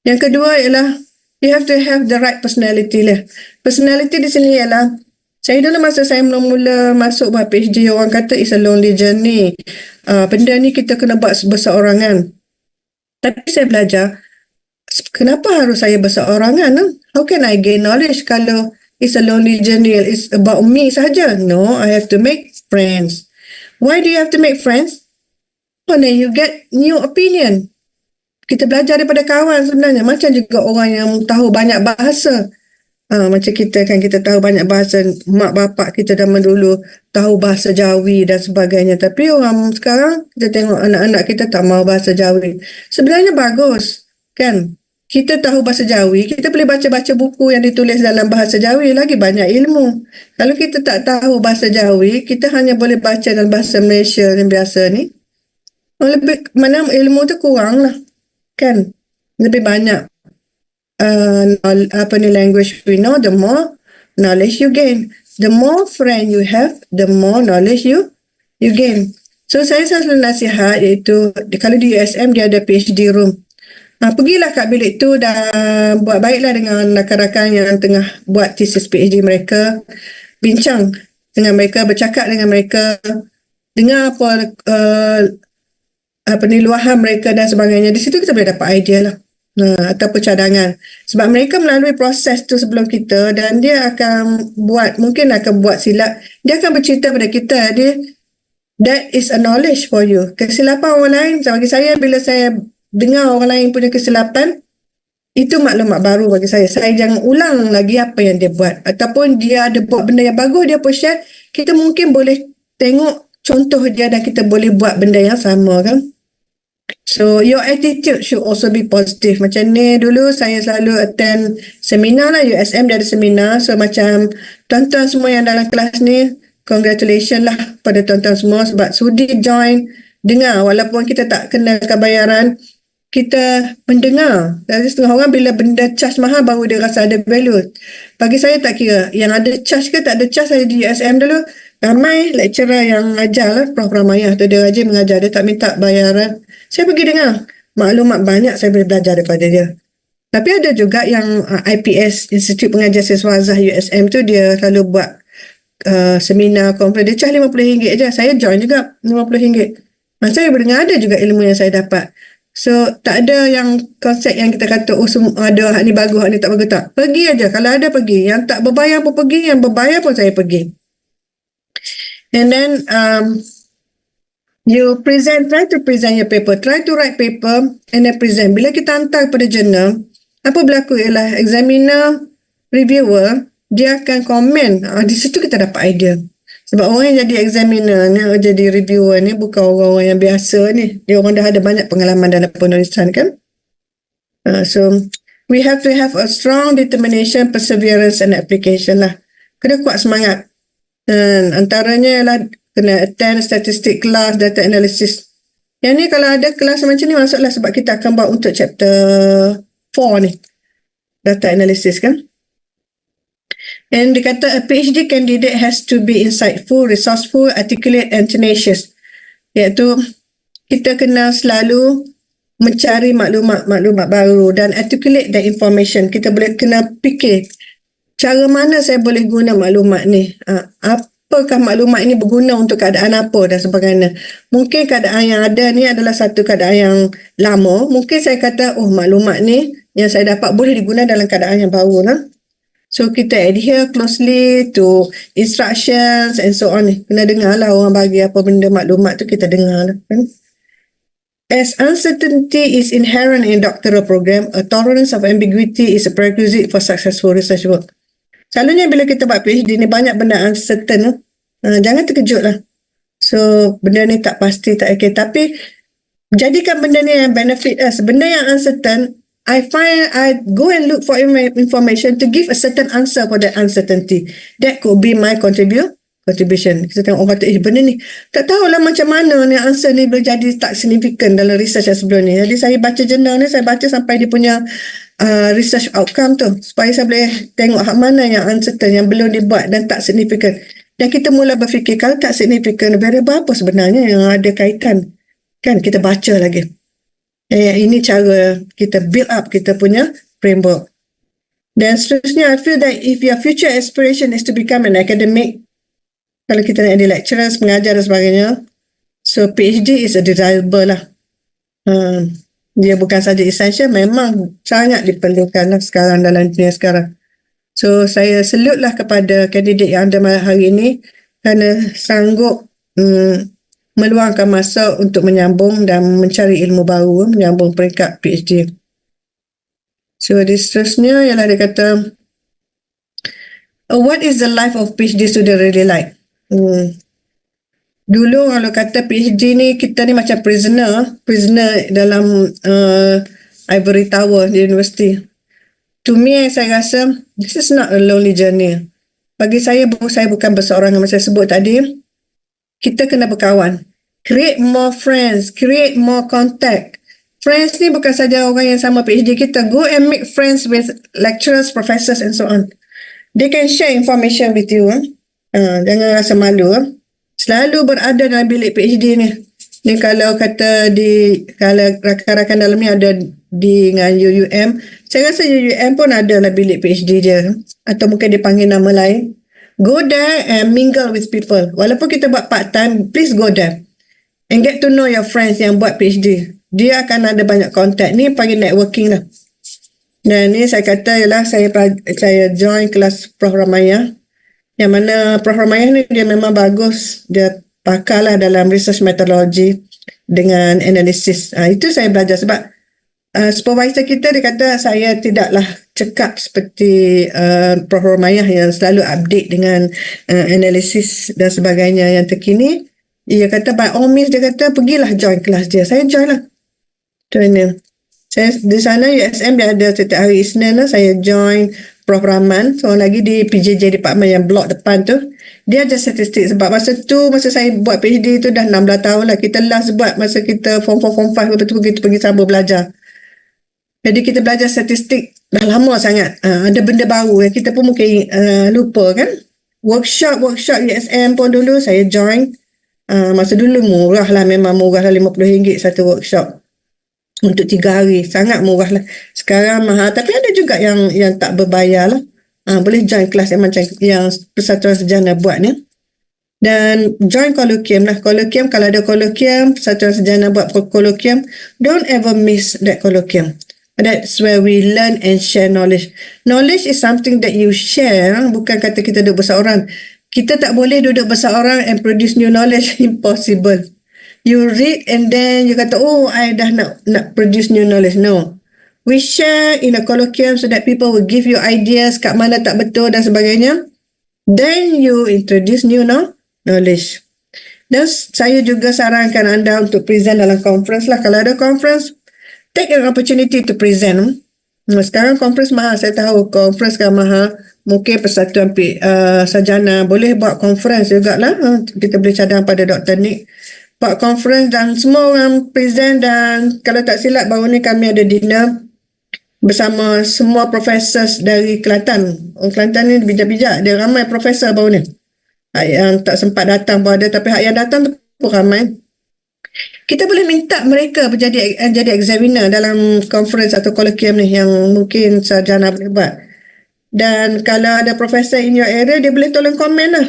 Yang kedua ialah you have to have the right personality lah. Personality di sini ialah, saya dulu masa saya mula-mula masuk buat PhD, orang kata it's a lonely journey. Benda ni kita kena buat berseorangan. Tapi saya belajar, kenapa harus saya berseorangan? How can I gain knowledge kalau it's a lonely journey, it's about me saja? No, I have to make friends. Why do you have to make friends? Then you get new opinion. Kita belajar daripada kawan sebenarnya. Macam juga orang yang tahu banyak bahasa. Macam kita kan, kita tahu banyak bahasa. Mak bapak kita zaman dulu tahu bahasa Jawi dan sebagainya. Tapi orang sekarang, kita tengok anak-anak kita tak mahu bahasa Jawi. Sebenarnya bagus kan. Kita tahu bahasa Jawi, kita boleh baca-baca buku yang ditulis dalam bahasa Jawi, lagi banyak ilmu. Kalau kita tak tahu bahasa Jawi, kita hanya boleh baca dalam bahasa Malaysia yang biasa ni. Lebih, mana ilmu tu kurang lah. Kan, lebih banyak language we know, the more knowledge you gain. The more friend you have, the more knowledge you gain. So saya selalu nasihat, iaitu kalau di USM dia ada PhD room. Pergilah kat bilik tu dan buat baiklah dengan rakan-rakan yang tengah buat tesis PhD mereka. Bincang dengan mereka, bercakap dengan mereka, dengar apa ni, luahan mereka dan sebagainya. Di situ kita boleh dapat idea lah. Ataupun cadangan. Sebab mereka melalui proses tu sebelum kita dan dia akan mungkin akan buat silap. Dia akan bercerita pada kita. That is a knowledge for you. Kesilapan orang lain, bagi saya, bila saya dengar orang lain punya kesilapan, itu maklumat baru bagi saya. Saya jangan ulang lagi apa yang dia buat. Ataupun dia ada buat benda yang bagus, dia pun share. Kita mungkin boleh tengok contoh dia dan kita boleh buat benda yang sama kan. So, your attitude should also be positive. Macam ni, dulu saya selalu attend seminar lah. USM dia ada seminar. So, macam tuan-tuan semua yang dalam kelas ni, congratulations lah pada tuan-tuan semua sebab sudi join, dengar. Walaupun kita tak kenakan bayaran, kita mendengar. Jadi setengah orang bila benda charge mahal baru dia rasa ada value. Bagi saya tak kira. Yang ada charge ke tak ada charge, saya di USM dulu. Ramai lecturer yang ajar lah, Prof. Ramayah tu, dia rajin mengajar, dia tak minta bayaran. Saya pergi dengar, maklumat banyak saya boleh belajar daripada dia. Tapi ada juga yang IPS, Institut Pengajian Siswa Azhar USM tu, dia selalu buat seminar, konferensi, dia charge RM50 je. Saya join juga RM50. Saya berdengar, ada juga ilmu yang saya dapat. So, tak ada yang konsep yang kita kata, ada hak ni bagus, hak ni tak bagus, tak. Pergi aja. Kalau ada, pergi. Yang tak berbayar pun pergi, yang berbayar pun saya pergi. And then, you try to present your paper. Try to write paper and then present. Bila kita hantar kepada jurnal, apa berlaku ialah examiner, reviewer, dia akan komen. Di situ kita dapat idea. Sebab orang yang jadi examiner ni, jadi reviewer ni bukan orang-orang yang biasa ni. Dia orang dah ada banyak pengalaman dalam penulisan kan. So, we have to have a strong determination, perseverance and application lah. Kena kuat semangat. Antaranya ialah kena attend statistik kelas, data analysis. Yang ni kalau ada kelas macam ni masuklah sebab kita akan buat untuk chapter 4 ni. Data analysis kan. And dikata a PhD candidate has to be insightful, resourceful, articulate and tenacious. Iaitu kita kena selalu mencari maklumat baru dan articulate the information. Kita boleh kena fikir cara mana saya boleh guna maklumat ni. Apakah maklumat ini berguna untuk keadaan apa dan sebagainya. Mungkin keadaan yang ada ni adalah satu keadaan yang lama. Mungkin saya kata, maklumat ni yang saya dapat boleh digunakan dalam keadaan yang baru lah. So, kita adhere closely to instructions and so on. Kena dengar lah orang bagi apa benda maklumat tu, kita dengar lah. Kan? As uncertainty is inherent in doctoral program, a tolerance of ambiguity is a prerequisite for successful research work. Selalunya bila kita buat PhD ni banyak benda uncertain. Jangan terkejut lah. So, benda ni tak pasti, tak okay. Tapi, jadikan benda ni yang benefit us. Benda yang uncertain, I go and look for information to give a certain answer for that uncertainty. That could be my contribution. Kita tengok orang kata, benda ni, tak tahulah macam mana ni answer ni boleh jadi tak signifikan dalam research yang sebelum ni. Jadi saya baca jurnal ni, saya baca sampai dia punya research outcome tu. Supaya saya boleh tengok hak mana yang uncertain, yang belum dibuat dan tak signifikan. Dan kita mula berfikir, kalau tak signifikan, variable apa sebenarnya yang ada kaitan? Kan, kita baca lagi. Ini cara kita build up kita punya framework. Dan seterusnya, I feel that if your future aspiration is to become an academic, kalau kita nak jadi lecturer, pengajar dan sebagainya, so PhD is a desirable lah. Dia bukan saja essential, memang sangat diperlukan lah sekarang dalam dunia sekarang. So, saya salute lah kepada kandidat yang ada hari ini kerana sanggup meluangkan masa untuk menyambung dan mencari ilmu baru, menyambung peringkat PhD. So, seterusnya ialah dia kata, what is the life of PhD student really like? Dulu kalau kata PhD ni, kita ni macam prisoner dalam ivory tower di universiti. To me, saya rasa, this is not a lonely journey. Bagi saya bukan berseorangan, macam saya sebut tadi, kita kena berkawan. Create more friends, create more contact. Friends ni bukan saja orang yang sama PhD kita. Go and make friends with lecturers, professors and so on. They can share information with you. Jangan rasa malu. Selalu berada dalam bilik PhD ni. Ni kalau kata kalau rakan-rakan dalam ni ada dengan UUM, saya rasa UUM pun ada lah bilik PhD dia. Atau mungkin dipanggil nama lain. Go there and mingle with people. Walaupun kita buat part time, please go there and get to know your friends yang buat PhD. Dia akan ada banyak kontak. Ni panggil networking lah. Dan ni saya kata ialah saya join kelas Prof Ramaya. Yang mana Prof Ramaya ni dia memang bagus. Dia pakar lah dalam research methodology dengan analisis. Itu saya belajar sebab supervisor kita dia kata saya tidaklah cekap seperti Prof Ramaya yang selalu update dengan analisis dan sebagainya yang terkini. Dia kata by all means, dia kata pergilah join kelas dia. Saya join lah. Saya di sana USM dia ada setiap hari Isnin lah, saya join Prof Rahman, seorang lagi di PJJ department yang blok depan tu. Dia ajar statistik sebab masa saya buat PhD tu dah 16 tahun lah. Kita last buat masa kita form 4, form 5 betul kita pergi Sabah belajar. Jadi kita belajar statistik dah lama sangat. Ada benda baru yang kita pun mungkin lupa kan. Workshop USM pun dulu saya join. Masa dulu murah lah, memang murah lah, RM50 satu workshop untuk 3 hari, sangat murah lah. Sekarang mahal, tapi ada juga yang tak berbayar lah. Boleh join kelas yang macam yang Persatuan Sarjana buat ni. Dan join kolokium lah. Kolokium, kalau ada kolokium, Persatuan Sarjana buat kolokium, don't ever miss that kolokium. That's where we learn and share knowledge. Knowledge is something that you share, bukan kata kita duduk berseorang. Kita tak boleh duduk berseorang and produce new knowledge. Impossible. You read and then you kata, oh, I dah nak produce new knowledge. No. We share in a colloquium so that people will give you ideas kat mana tak betul dan sebagainya. Then you introduce new knowledge. Dan saya juga sarankan anda untuk present dalam conference lah. Kalau ada conference, take an opportunity to present. Sekarang conference mahal. Saya tahu conference kan mahal. Mungkin Persatuan Sarjana boleh buat conference jugalah. Kita boleh cadang pada Dr. Nick. Buat conference dan semua orang present, dan kalau tak silap baru ni kami ada dinner bersama semua profesor dari Kelantan. Orang Kelantan ni bijak-bijak. Dia ramai profesor baru ni. Yang tak sempat datang pun ada, tapi yang datang tu pun ramai. Kita boleh minta mereka jadi examiner dalam conference atau colloquium ni yang mungkin sarjana boleh buat. Dan kalau ada profesor in your area, dia boleh tolong komen lah.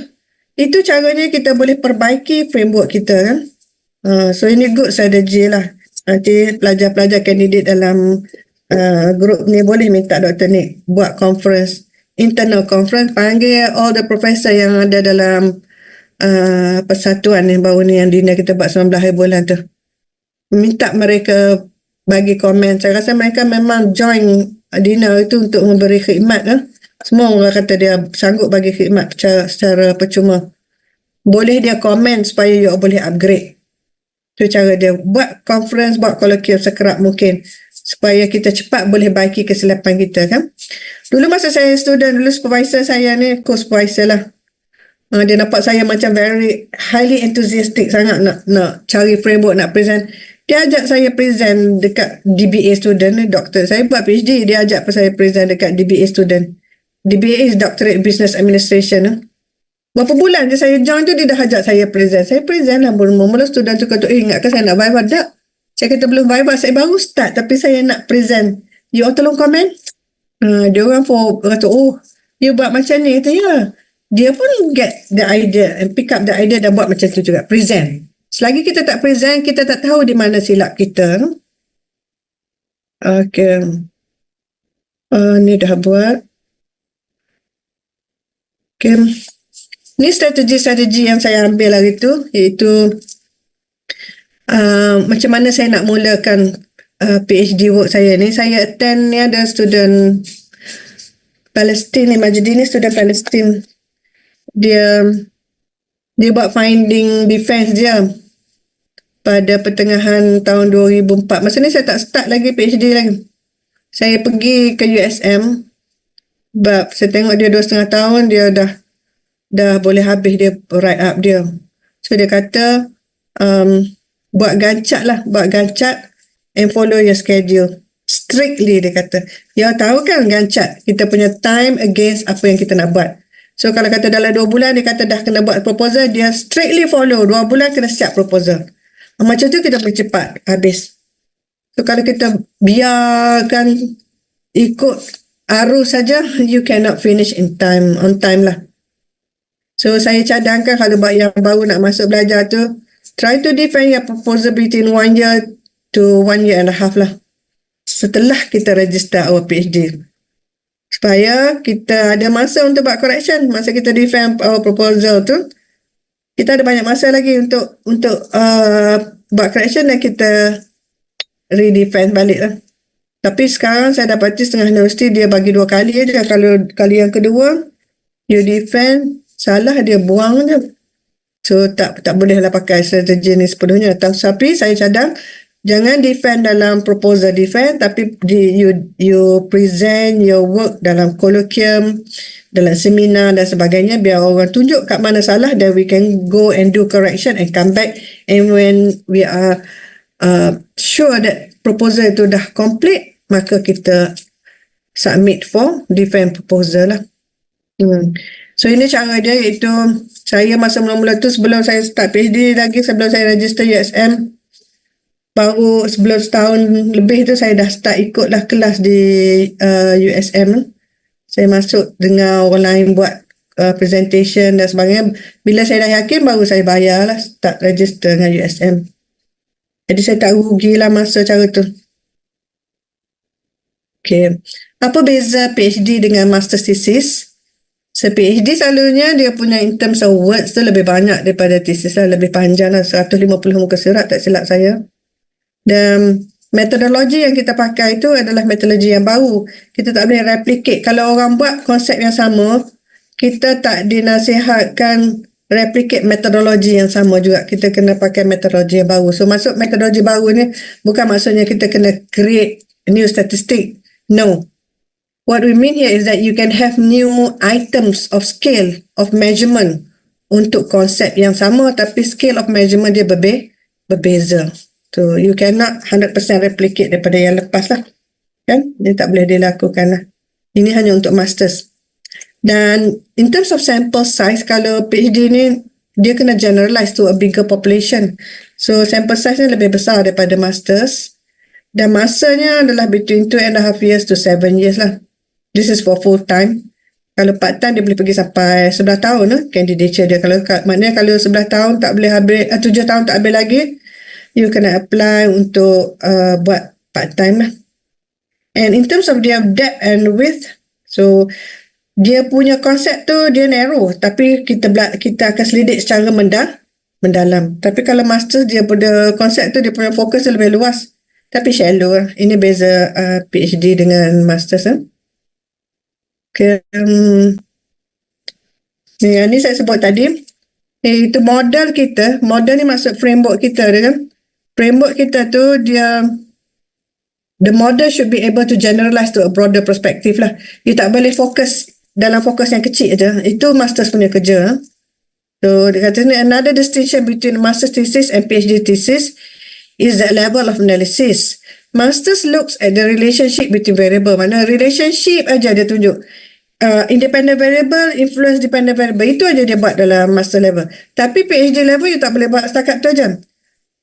Itu caranya kita boleh perbaiki framework kita kan. So ini good strategy lah. Nanti pelajar-pelajar kandidat dalam grup ni boleh minta Dr. Nick buat conference, internal conference, panggil all the professor yang ada dalam persatuan ni baru ni yang dinner kita buat 19 hari bulan tu. Minta mereka bagi komen. Saya rasa mereka memang join dinner itu untuk memberi khidmat kan. Semua orang kata dia sanggup bagi khidmat secara percuma. Boleh dia komen supaya you boleh upgrade. Itu cara dia buat conference, buat colloquium sekerap mungkin supaya kita cepat boleh baiki kesilapan kita kan. Dulu masa saya student, dulu supervisor saya ni co-supervisor lah. Dia nampak saya macam very highly enthusiastic sangat nak cari framework, nak present. Dia ajak saya present dekat DBA student ni, doktor. Saya buat PhD, dia ajak saya present dekat DBA student. DBA is Doctorate Business Administration. Berapa bulan je saya join tu, dia dah ajak saya present. Saya present lah. Mula-mula student tu kata, ingatkan saya nak viva? Tak. Saya kata belum viva, saya baru start tapi saya nak present. You all tolong komen. Dia orang kata, oh, you buat macam ni. Kata, ya. Dia pun get the idea and pick up the idea dan buat macam tu juga. Present. Selagi kita tak present, kita tak tahu di mana silap kita. Okay. Ni dah buat. Okay. Ni strategi-strategi yang saya ambil hari tu, iaitu macam mana saya nak mulakan PhD work saya ni. Saya attend ni ada student Palestin ni, Majdi ni student Palestin. Dia buat finding defense dia pada pertengahan tahun 2004. Masa ni saya tak start lagi PhD lagi. Saya pergi ke USM. Sebab saya tengok dia 2,5 tahun, dia dah boleh habis dia write up dia. So dia kata, buat gancat lah. Buat gancat and follow your schedule. Strictly dia kata. Dia tahu kan gancat. Kita punya time against apa yang kita nak buat. So kalau kata dalam 2 bulan dia kata dah kena buat proposal, dia strictly follow. 2 bulan kena siap proposal. Macam tu kita boleh cepat habis. So kalau kita biarkan ikut arus saja, you cannot finish on time lah. So saya cadangkan kalau buat yang baru nak masuk belajar tu, try to defend your proposal between 1 year to 1.5 year lah. Setelah kita register our PhD. Supaya kita ada masa untuk buat correction. Masa kita defend our proposal tu, kita ada banyak masa lagi untuk buat correction dan kita redefend balik lah. Tapi sekarang saya dapati setengah universiti dia bagi 2 kali aja. Kalau kali yang kedua, you defend, salah dia buang je. So tak bolehlah pakai strategi ni sepenuhnya. Tapi saya cadang, jangan defend dalam proposal defend, tapi you present your work dalam colloquium, dalam seminar dan sebagainya, biar orang tunjuk kat mana salah, then we can go and do correction and come back, and when we are sure that proposal itu dah complete, maka kita submit for defend proposal lah. So ini cara dia, iaitu saya masa mula-mula tu, sebelum saya start PhD lagi, sebelum saya register USM, baru sebelum setahun lebih tu saya dah start ikutlah kelas di USM. Saya masuk dengan orang lain buat presentation dan sebagainya. Bila saya dah yakin, baru saya bayar lah start register dengan USM. Jadi saya tak rugilah masa cara tu. Okay. Apa beza PhD dengan master thesis? So PhD selalunya dia punya in terms of words tu lebih banyak daripada thesis lah, lebih panjang lah, 150 muka surat tak silap saya. Dan metodologi yang kita pakai itu adalah metodologi yang baru. Kita tak boleh replicate. Kalau orang buat konsep yang sama, kita tak dinasihatkan replicate metodologi yang sama juga. Kita kena pakai metodologi yang baru. So maksud metodologi baru ni bukan maksudnya kita kena create new statistic. No. What we mean here is that you can have new items of scale of measurement untuk konsep yang sama, tapi scale of measurement dia berbeza. So you cannot 100% replicate daripada yang lepas lah. Kan? Dia tak boleh dilakukan lah. Ini hanya untuk masters. Dan in terms of sample size, kalau PhD ni dia kena generalize to a bigger population. So sample size ni lebih besar daripada masters. Dan masanya adalah between 2.5 years to 7 years lah. This is for full time. Kalau part time dia boleh pergi sampai 11 tahun lah candidature dia. Maknanya kalau 11 tahun tak boleh habis, 7 tahun tak habis lagi, you kena apply untuk buat part time lah. And in terms of their depth and width, so dia punya konsep tu dia narrow, tapi kita akan selidik secara mendalam. Tapi kalau master dia punya konsep tu, dia punya fokus lebih luas, tapi shallow lah. Ini beza PhD dengan master. Okay. Yang ni saya sebut tadi, itu model kita. Model ni maksud framework kita dia kan. Framework kita tu dia, the model should be able to generalize to a broader perspective lah. You tak boleh fokus dalam fokus yang kecil aja. Itu master's punya kerja. So dia kata ni, another distinction between master's thesis and PhD thesis is the level of analysis. Master's looks at the relationship between variable. Mana relationship aja dia tunjuk. Independent variable, influence dependent variable. Itu aja dia buat dalam master level. Tapi PhD level you tak boleh buat setakat tu aja.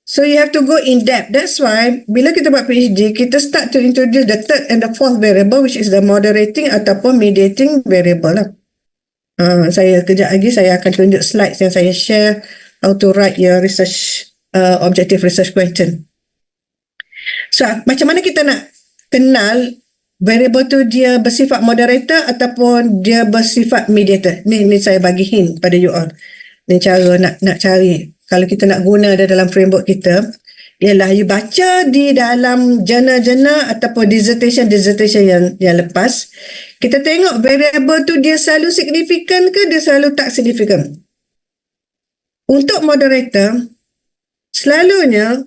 So you have to go in depth. That's why bila kita buat PhD, kita start to introduce the third and the fourth variable, which is the moderating ataupun mediating variable lah. Saya kejap lagi saya akan tunjuk slides yang saya share how to write your research objective research question. So macam mana kita nak kenal variable tu dia bersifat moderator ataupun dia bersifat mediator? Ni saya bagi hint pada you all. Ni cara nak cari. Kalau kita nak guna dia dalam framework kita, ialah you baca di dalam jurnal-jurnal ataupun dissertation yang lepas, kita tengok variable tu dia selalu signifikan ke dia selalu tak signifikan. Untuk moderator, selalunya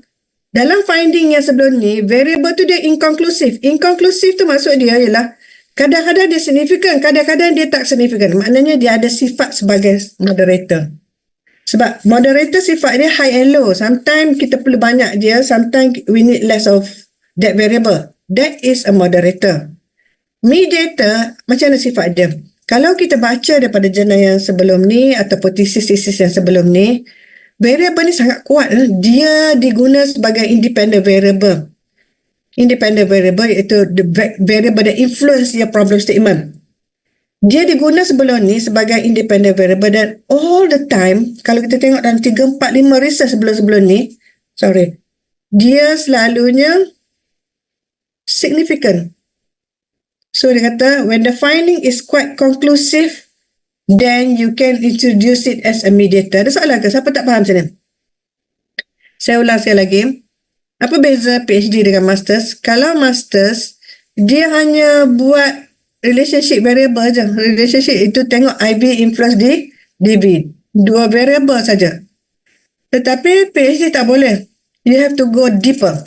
dalam finding yang sebelum ni, variable tu dia inconclusive. Inconclusive tu maksud dia ialah kadang-kadang dia signifikan, kadang-kadang dia tak signifikan. Maknanya dia ada sifat sebagai moderator. Sebab moderator sifat dia high and low. Sometimes kita perlu banyak dia, sometimes we need less of that variable. That is a moderator. Mediator, macam mana sifat dia? Kalau kita baca daripada jurnal yang sebelum ni ataupun thesis yang sebelum ni, variable ni sangat kuat. Dia diguna sebagai independent variable. Independent variable iaitu the variable that influence your problem statement. dia diguna sebelum ni sebagai independent variable dan all the time, kalau kita tengok dalam 3, 4, 5 research sebelum-sebelum ni, dia selalunya significant. So dia kata, when the finding is quite conclusive, then you can introduce it as a mediator. Ada soalan ke? Siapa tak faham macam ni? Saya ulang sekali lagi. Apa beza PhD dengan Masters? Kalau Masters, dia hanya buat relationship variable je. Relationship itu tengok IV influence di DV. 2 variable saja. Tetapi PhD tak boleh. You have to go deeper.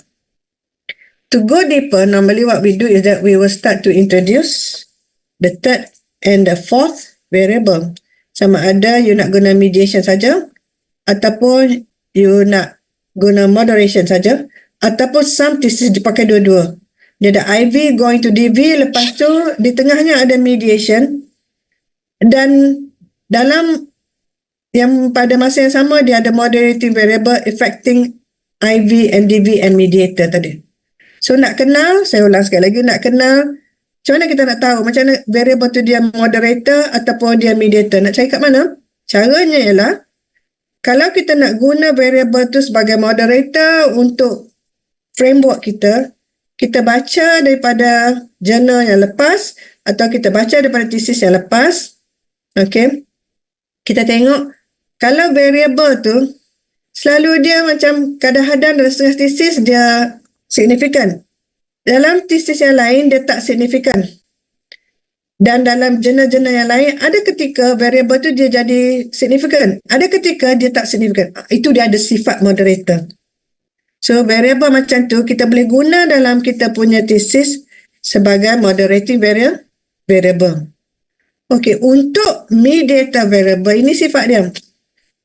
To go deeper, normally what we do is that we will start to introduce the third and the fourth variable. Sama ada you nak guna mediation saja ataupun you nak guna moderation saja ataupun some thesis dipakai dua-dua. Dia ada IV going to DV, lepas tu di tengahnya ada mediation dan dalam yang pada masa yang sama dia ada moderating variable affecting IV and DV and mediator tadi. So nak kenal, saya ulang sekali lagi, nak kenal macam mana kita nak tahu macam mana variable tu dia moderator ataupun dia mediator. Nak cari kat mana? Caranya ialah kalau kita nak guna variable tu sebagai moderator untuk framework kita, kita baca daripada jurnal yang lepas atau kita baca daripada thesis yang lepas. Okay. Kita tengok kalau variable tu selalu dia macam kadang-kadang dalam setengah thesis dia signifikan. Dalam thesis yang lain dia tak signifikan. Dan dalam jurnal-jurnal yang lain ada ketika variable tu dia jadi signifikan. Ada ketika dia tak signifikan. Itu dia ada sifat moderator. So variable macam tu kita boleh guna dalam kita punya thesis sebagai moderating variable. Okey, untuk mediator variable ini sifat dia.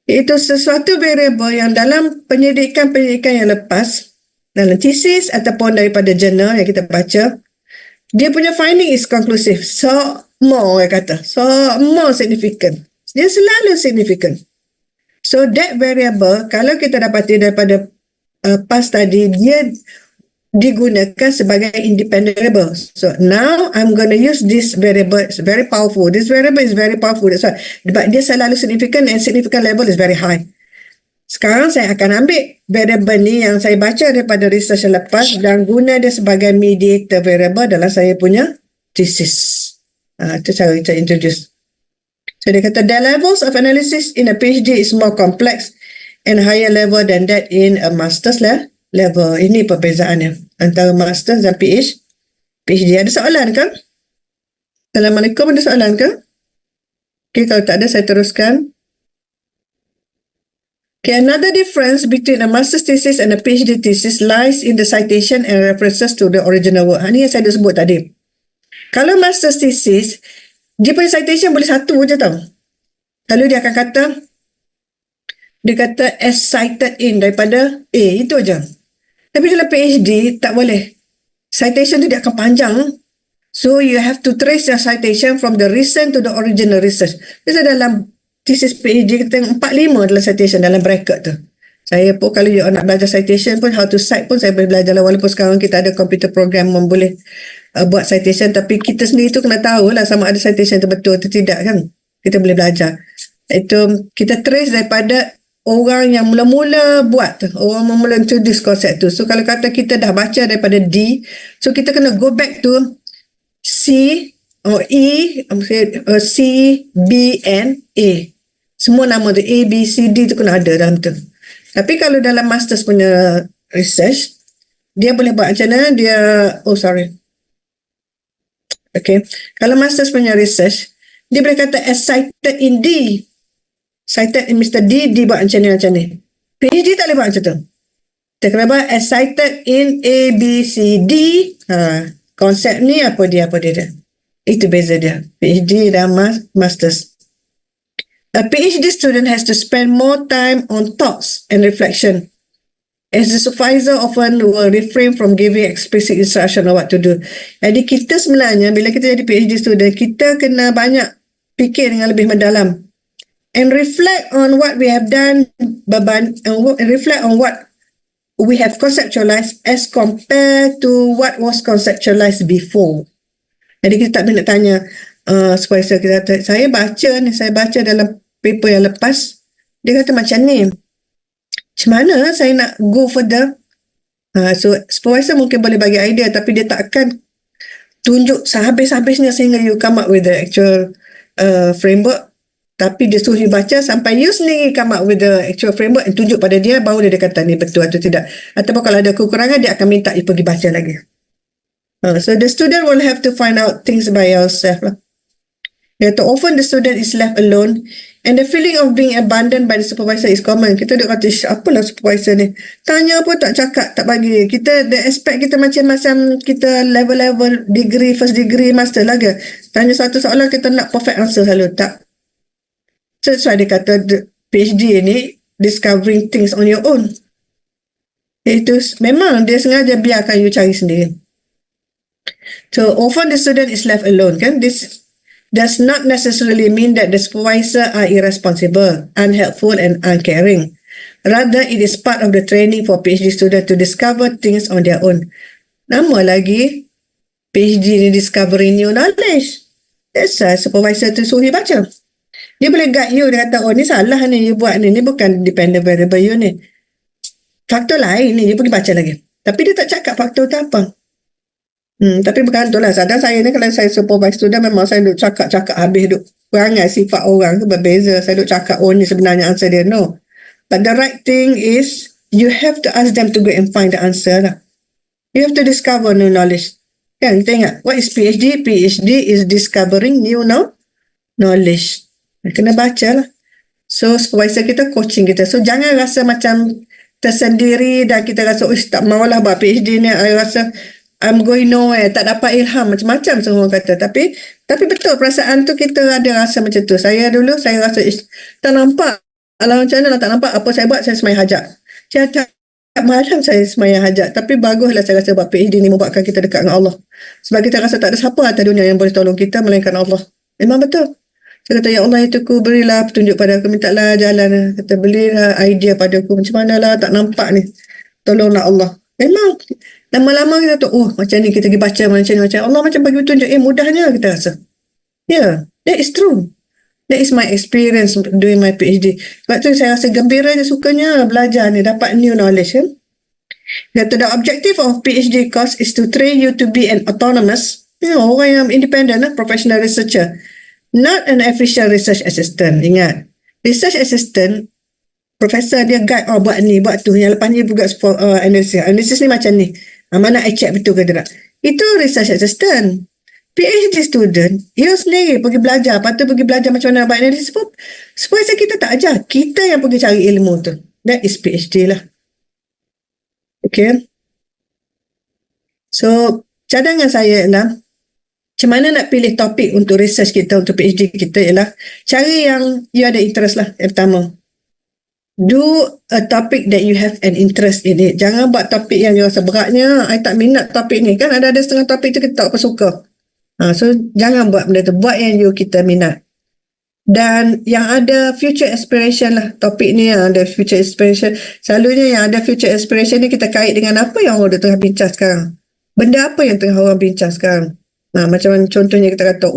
Iaitu sesuatu variable yang dalam penyelidikan-penyelidikan yang lepas dalam thesis ataupun daripada jurnal yang kita baca, dia punya finding is conclusive. So more, orang kata. So more significant. Dia selalu significant. So that variable, kalau kita dapati daripada past tadi, dia digunakan sebagai independent variable. So now I'm going to use this variable. It's very powerful. This variable is very powerful. That's why. But dia selalu significant and significant level is very high. Sekarang saya akan ambil variable ni yang saya baca daripada research yang lepas dan guna dia sebagai mediator variable dalam saya punya thesis. Itu cara kita introduce. So dia kata the levels of analysis in a PhD is more complex and higher level than that in a master's level. Ini perbezaannya antara master's dan PhD. Ada soalan ke? Assalamualaikum, ada soalan ke? Okay, kalau tak ada saya teruskan. Okay, another difference between a master's thesis and a PhD thesis lies in the citation and references to the original work. Ini yang saya dah sebut tadi. Kalau master's thesis, dia punya citation boleh satu je tau. Lalu dia akan kata, as cited in daripada A, itu aja. Tapi dalam PhD, tak boleh. Citation tu dia akan panjang. So, you have to trace your citation from the recent to the original research. Jadi dalam thesis PhD kita tengok 4-5 dalam citation dalam bracket tu. Saya pun kalau you nak belajar citation pun, how to cite pun saya boleh belajar lah. Walaupun sekarang kita ada computer program yang boleh buat citation, tapi kita sendiri tu kena tahu lah sama ada citation tu betul atau tidak kan. Kita boleh belajar. Itu kita trace daripada orang yang mula-mula buat tu. Orang mula introduce konsep tu. So kalau kata kita dah baca daripada D, so kita kena go back to C or E, C, B and A. Semua nama tu A, B, C, D tu kena ada dalam tu. Tapi kalau dalam master's punya research, dia boleh buat macam mana? Okay. Kalau master's punya research, dia boleh kata as cited in D. Cited in Mr. D, D buat macam ni. PhD tak boleh buat macam tu. Dia kena buat as cited in A, B, C, D. Konsep ni apa dia. Itu beza dia. PhD dan master's. A PhD student has to spend more time on thoughts and reflection. As the supervisor often will refrain from giving explicit instruction on what to do. Jadi kita sebenarnya, bila kita jadi PhD student, kita kena banyak fikir dengan lebih mendalam. And reflect on what we have done, and reflect on what we have conceptualized as compared to what was conceptualized before. Jadi kita tak boleh nak tanya, supervisor kita kata, saya baca dalam paper yang lepas, dia kata macam ni. Macam mana saya nak go further? So supervisor mungkin boleh bagi idea, tapi dia tak akan tunjuk sehabis-habisnya sehingga you come up with the actual framework. Tapi dia suruh you baca sampai you sendiri come up with the actual framework and tunjuk pada dia, baru dia kata ni betul atau tidak. Ataupun kalau ada kekurangan, dia akan minta you pergi baca lagi. So the student will have to find out things by yourself lah. Too often the student is left alone and the feeling of being abandoned by the supervisor is common. Kita duk kata, apalah supervisor ni, tanya apa tak cakap, tak bagi. Kita, the expect kita macam kita level-level degree, first degree, master lah ke. Tanya satu soalan, kita nak perfect answer selalu. Tak. So that's why dia kata PhD ni discovering things on your own. Itu memang dia sengaja biarkan you cari sendiri. So often the student is left alone, kan? This does not necessarily mean that the supervisor are irresponsible, unhelpful and uncaring. Rather, it is part of the training for PhD students to discover things on their own. Nama lagi, PhD ni discovering new knowledge. That's why supervisor tu suruh baca. Dia boleh guide you, dia kata, oh ni salah ni, you buat ni bukan dependent variable you ni. Faktor lain ni, you pergi baca lagi. Tapi dia tak cakap faktor tu apa. Tapi bergantung lah. Sadar saya ni kalau saya supervise student, memang saya duk cakap habis, duk perangai sifat orang tu berbeza. Saya duk cakap, oh ni sebenarnya answer dia. No. But the right thing is, you have to ask them to go and find the answer lah. You have to discover new knowledge. Kan, kita ingat, what is PhD? PhD is discovering new knowledge. Kena baca lah. So, supervisor kita coaching kita. So, jangan rasa macam tersendiri dan kita rasa, tak maulah buat PhD ni. I rasa I'm going nowhere, tak dapat ilham, macam-macam semua kata. Tapi betul perasaan tu, kita ada rasa macam tu. Saya dulu, saya rasa tak nampak. Alah macam mana lah tak nampak. Apa saya buat, saya sembahyang hajat. Tiap malam saya sembahyang hajat. Tapi baguslah saya rasa buat PhD ni membuatkan kita dekat dengan Allah. Sebab kita rasa tak ada siapa atas dunia yang boleh tolong kita melainkan Allah. Memang betul. Saya kata, ya Allah, itu ku berilah petunjuk pada aku, mintalah jalan. Kata, berilah idea pada aku, macam manalah tak nampak ni. Tolonglah Allah. Memang lama-lama kita tu, macam ni kita pergi baca macam Allah macam bagi petunjuk, mudahnya kita rasa. Yeah, that is true. That is my experience doing my PhD. Sebab tu saya rasa gembiranya, sukanya belajar ni, dapat new knowledge kan. Kata, the objective of PhD course is to train you to be an autonomous, orang yang independent, professional researcher. Not an official research assistant. Ingat, research assistant, profesor dia guide, buat ni, buat tu. Yang lepas ni buat analysis. Analysis ni macam ni. Mana I check betul ke tidak. Itu research assistant. PhD student, you sendiri pergi belajar. Lepas tu pergi belajar macam mana buat analysis pun. Supaya kita tak ajar. Kita yang pergi cari ilmu tu. That is PhD lah. Okay. So, cadangan saya ialah, macam mana nak pilih topik untuk research kita, untuk PhD kita ialah, cari yang you ada interest lah, yang pertama. Do a topic that you have an interest in it. Jangan buat topik yang you rasa beratnya, I tak minat topik ni. Kan ada setengah topik tu kita tak apa suka. So, jangan buat benda tu. Buat yang kita minat. Dan yang ada future aspiration lah. Topik ni yang ada future aspiration. Selalunya yang ada future aspiration ni kita kait dengan apa yang orang tengah bincang sekarang. Benda apa yang tengah orang bincang sekarang. Macam contohnya kita kata,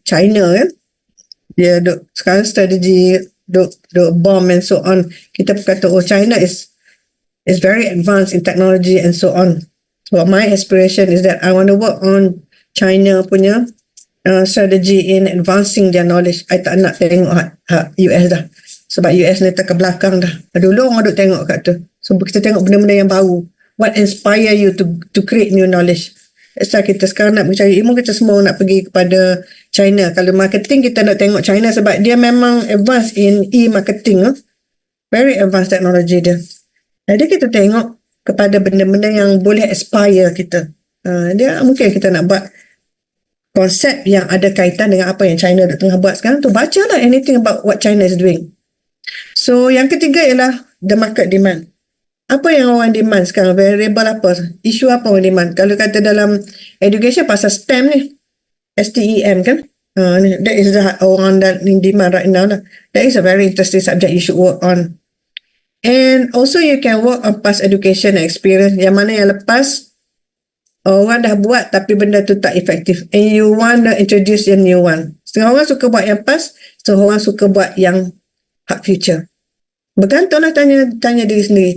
China kan. Dia sekarang strategi bomb and so on. Kita kata, China is very advanced in technology and so on. So my aspiration is that I want to work on China punya strategy in advancing their knowledge. I tak nak tengok US dah. Sebab US ni tak ke belakang dah. Dulu orang duk tengok kat tu. So kita tengok benda-benda yang baru. What inspire you to create new knowledge? Sebab kita sekarang nak mencari ilmu, kita semua nak pergi kepada China. Kalau marketing, kita nak tengok China sebab dia memang advanced in e-marketing. Very advanced technology dia. Jadi kita tengok kepada benda-benda yang boleh aspire kita. Dia mungkin kita nak buat konsep yang ada kaitan dengan apa yang China tengah buat sekarang tu. Bacalah anything about what China is doing. So yang ketiga ialah the market demand. Apa yang orang demand sekarang? Variable apa? Isu apa orang demand? Kalau kata dalam education pasal STEM ni, STEM kan? That is the orang that in demand right now lah. That is a very interesting subject you should work on. And also you can work on past education and experience. Yang mana yang lepas, orang dah buat tapi benda tu tak efektif, and you want to introduce yang new one. Setengah orang suka buat yang past, setengah orang suka buat yang hak future. Bergantunglah tanya diri sendiri.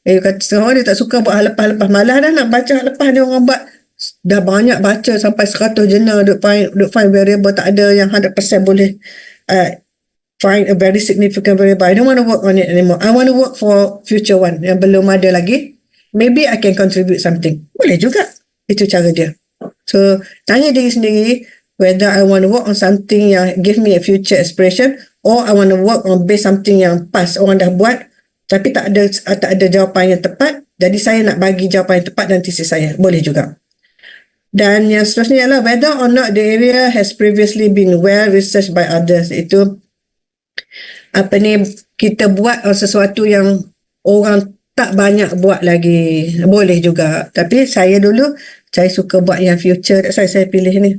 Kata setengah orang dia tak suka buat hal lepas-lepas, malah dah nak baca hal lepas dia orang buat. Dah banyak baca sampai 100 jurnal, duk find variable, tak ada yang 100% boleh find a very significant variable. I don't want to work on it anymore. I want to work for future one yang belum ada lagi. Maybe I can contribute something. Boleh juga. Itu cara dia. So, tanya diri sendiri whether I want to work on something yang give me a future aspiration, or I want to work on base something yang past orang dah buat tapi tak ada jawapan yang tepat. Jadi saya nak bagi jawapan yang tepat dalam tesis saya. Boleh juga. Dan yang seterusnya ialah whether or not the area has previously been well researched by others. Itu kita buat sesuatu yang orang tak banyak buat lagi. Boleh juga. Tapi saya suka buat yang future. Saya pilih ni.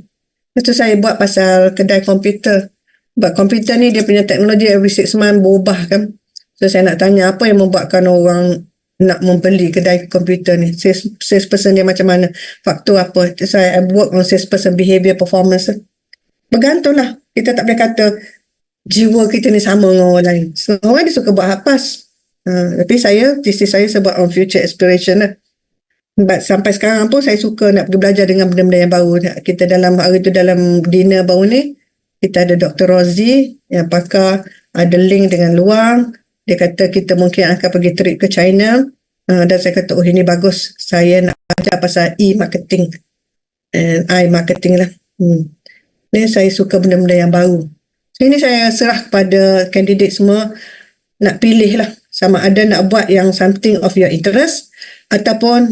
Itu saya buat pasal kedai komputer. Sebab komputer ni dia punya teknologi every 6 months berubah kan. So saya nak tanya apa yang membuatkan orang nak membeli kedai komputer ni. Salesperson dia macam mana? Faktor apa? Saya work on salesperson behavior performance. Bergantunglah. Kita tak boleh kata jiwa kita ni sama dengan orang lain. So orang dia suka buat hak pas. Tapi tesis saya sebab on future aspiration lah. But sampai sekarang pun saya suka nak pergi belajar dengan benda-benda yang baru. Kita dalam dinner baru ni, kita ada Dr. Rozi yang pakar, ada link dengan luang. Dia kata kita mungkin akan pergi trip ke China. Dan saya kata, ini bagus. Saya nak belajar pasal e-marketing. And I-marketing lah. Ni saya suka benda-benda yang baru. So ini saya serah kepada kandidat semua nak pilih lah. Sama ada nak buat yang something of your interest ataupun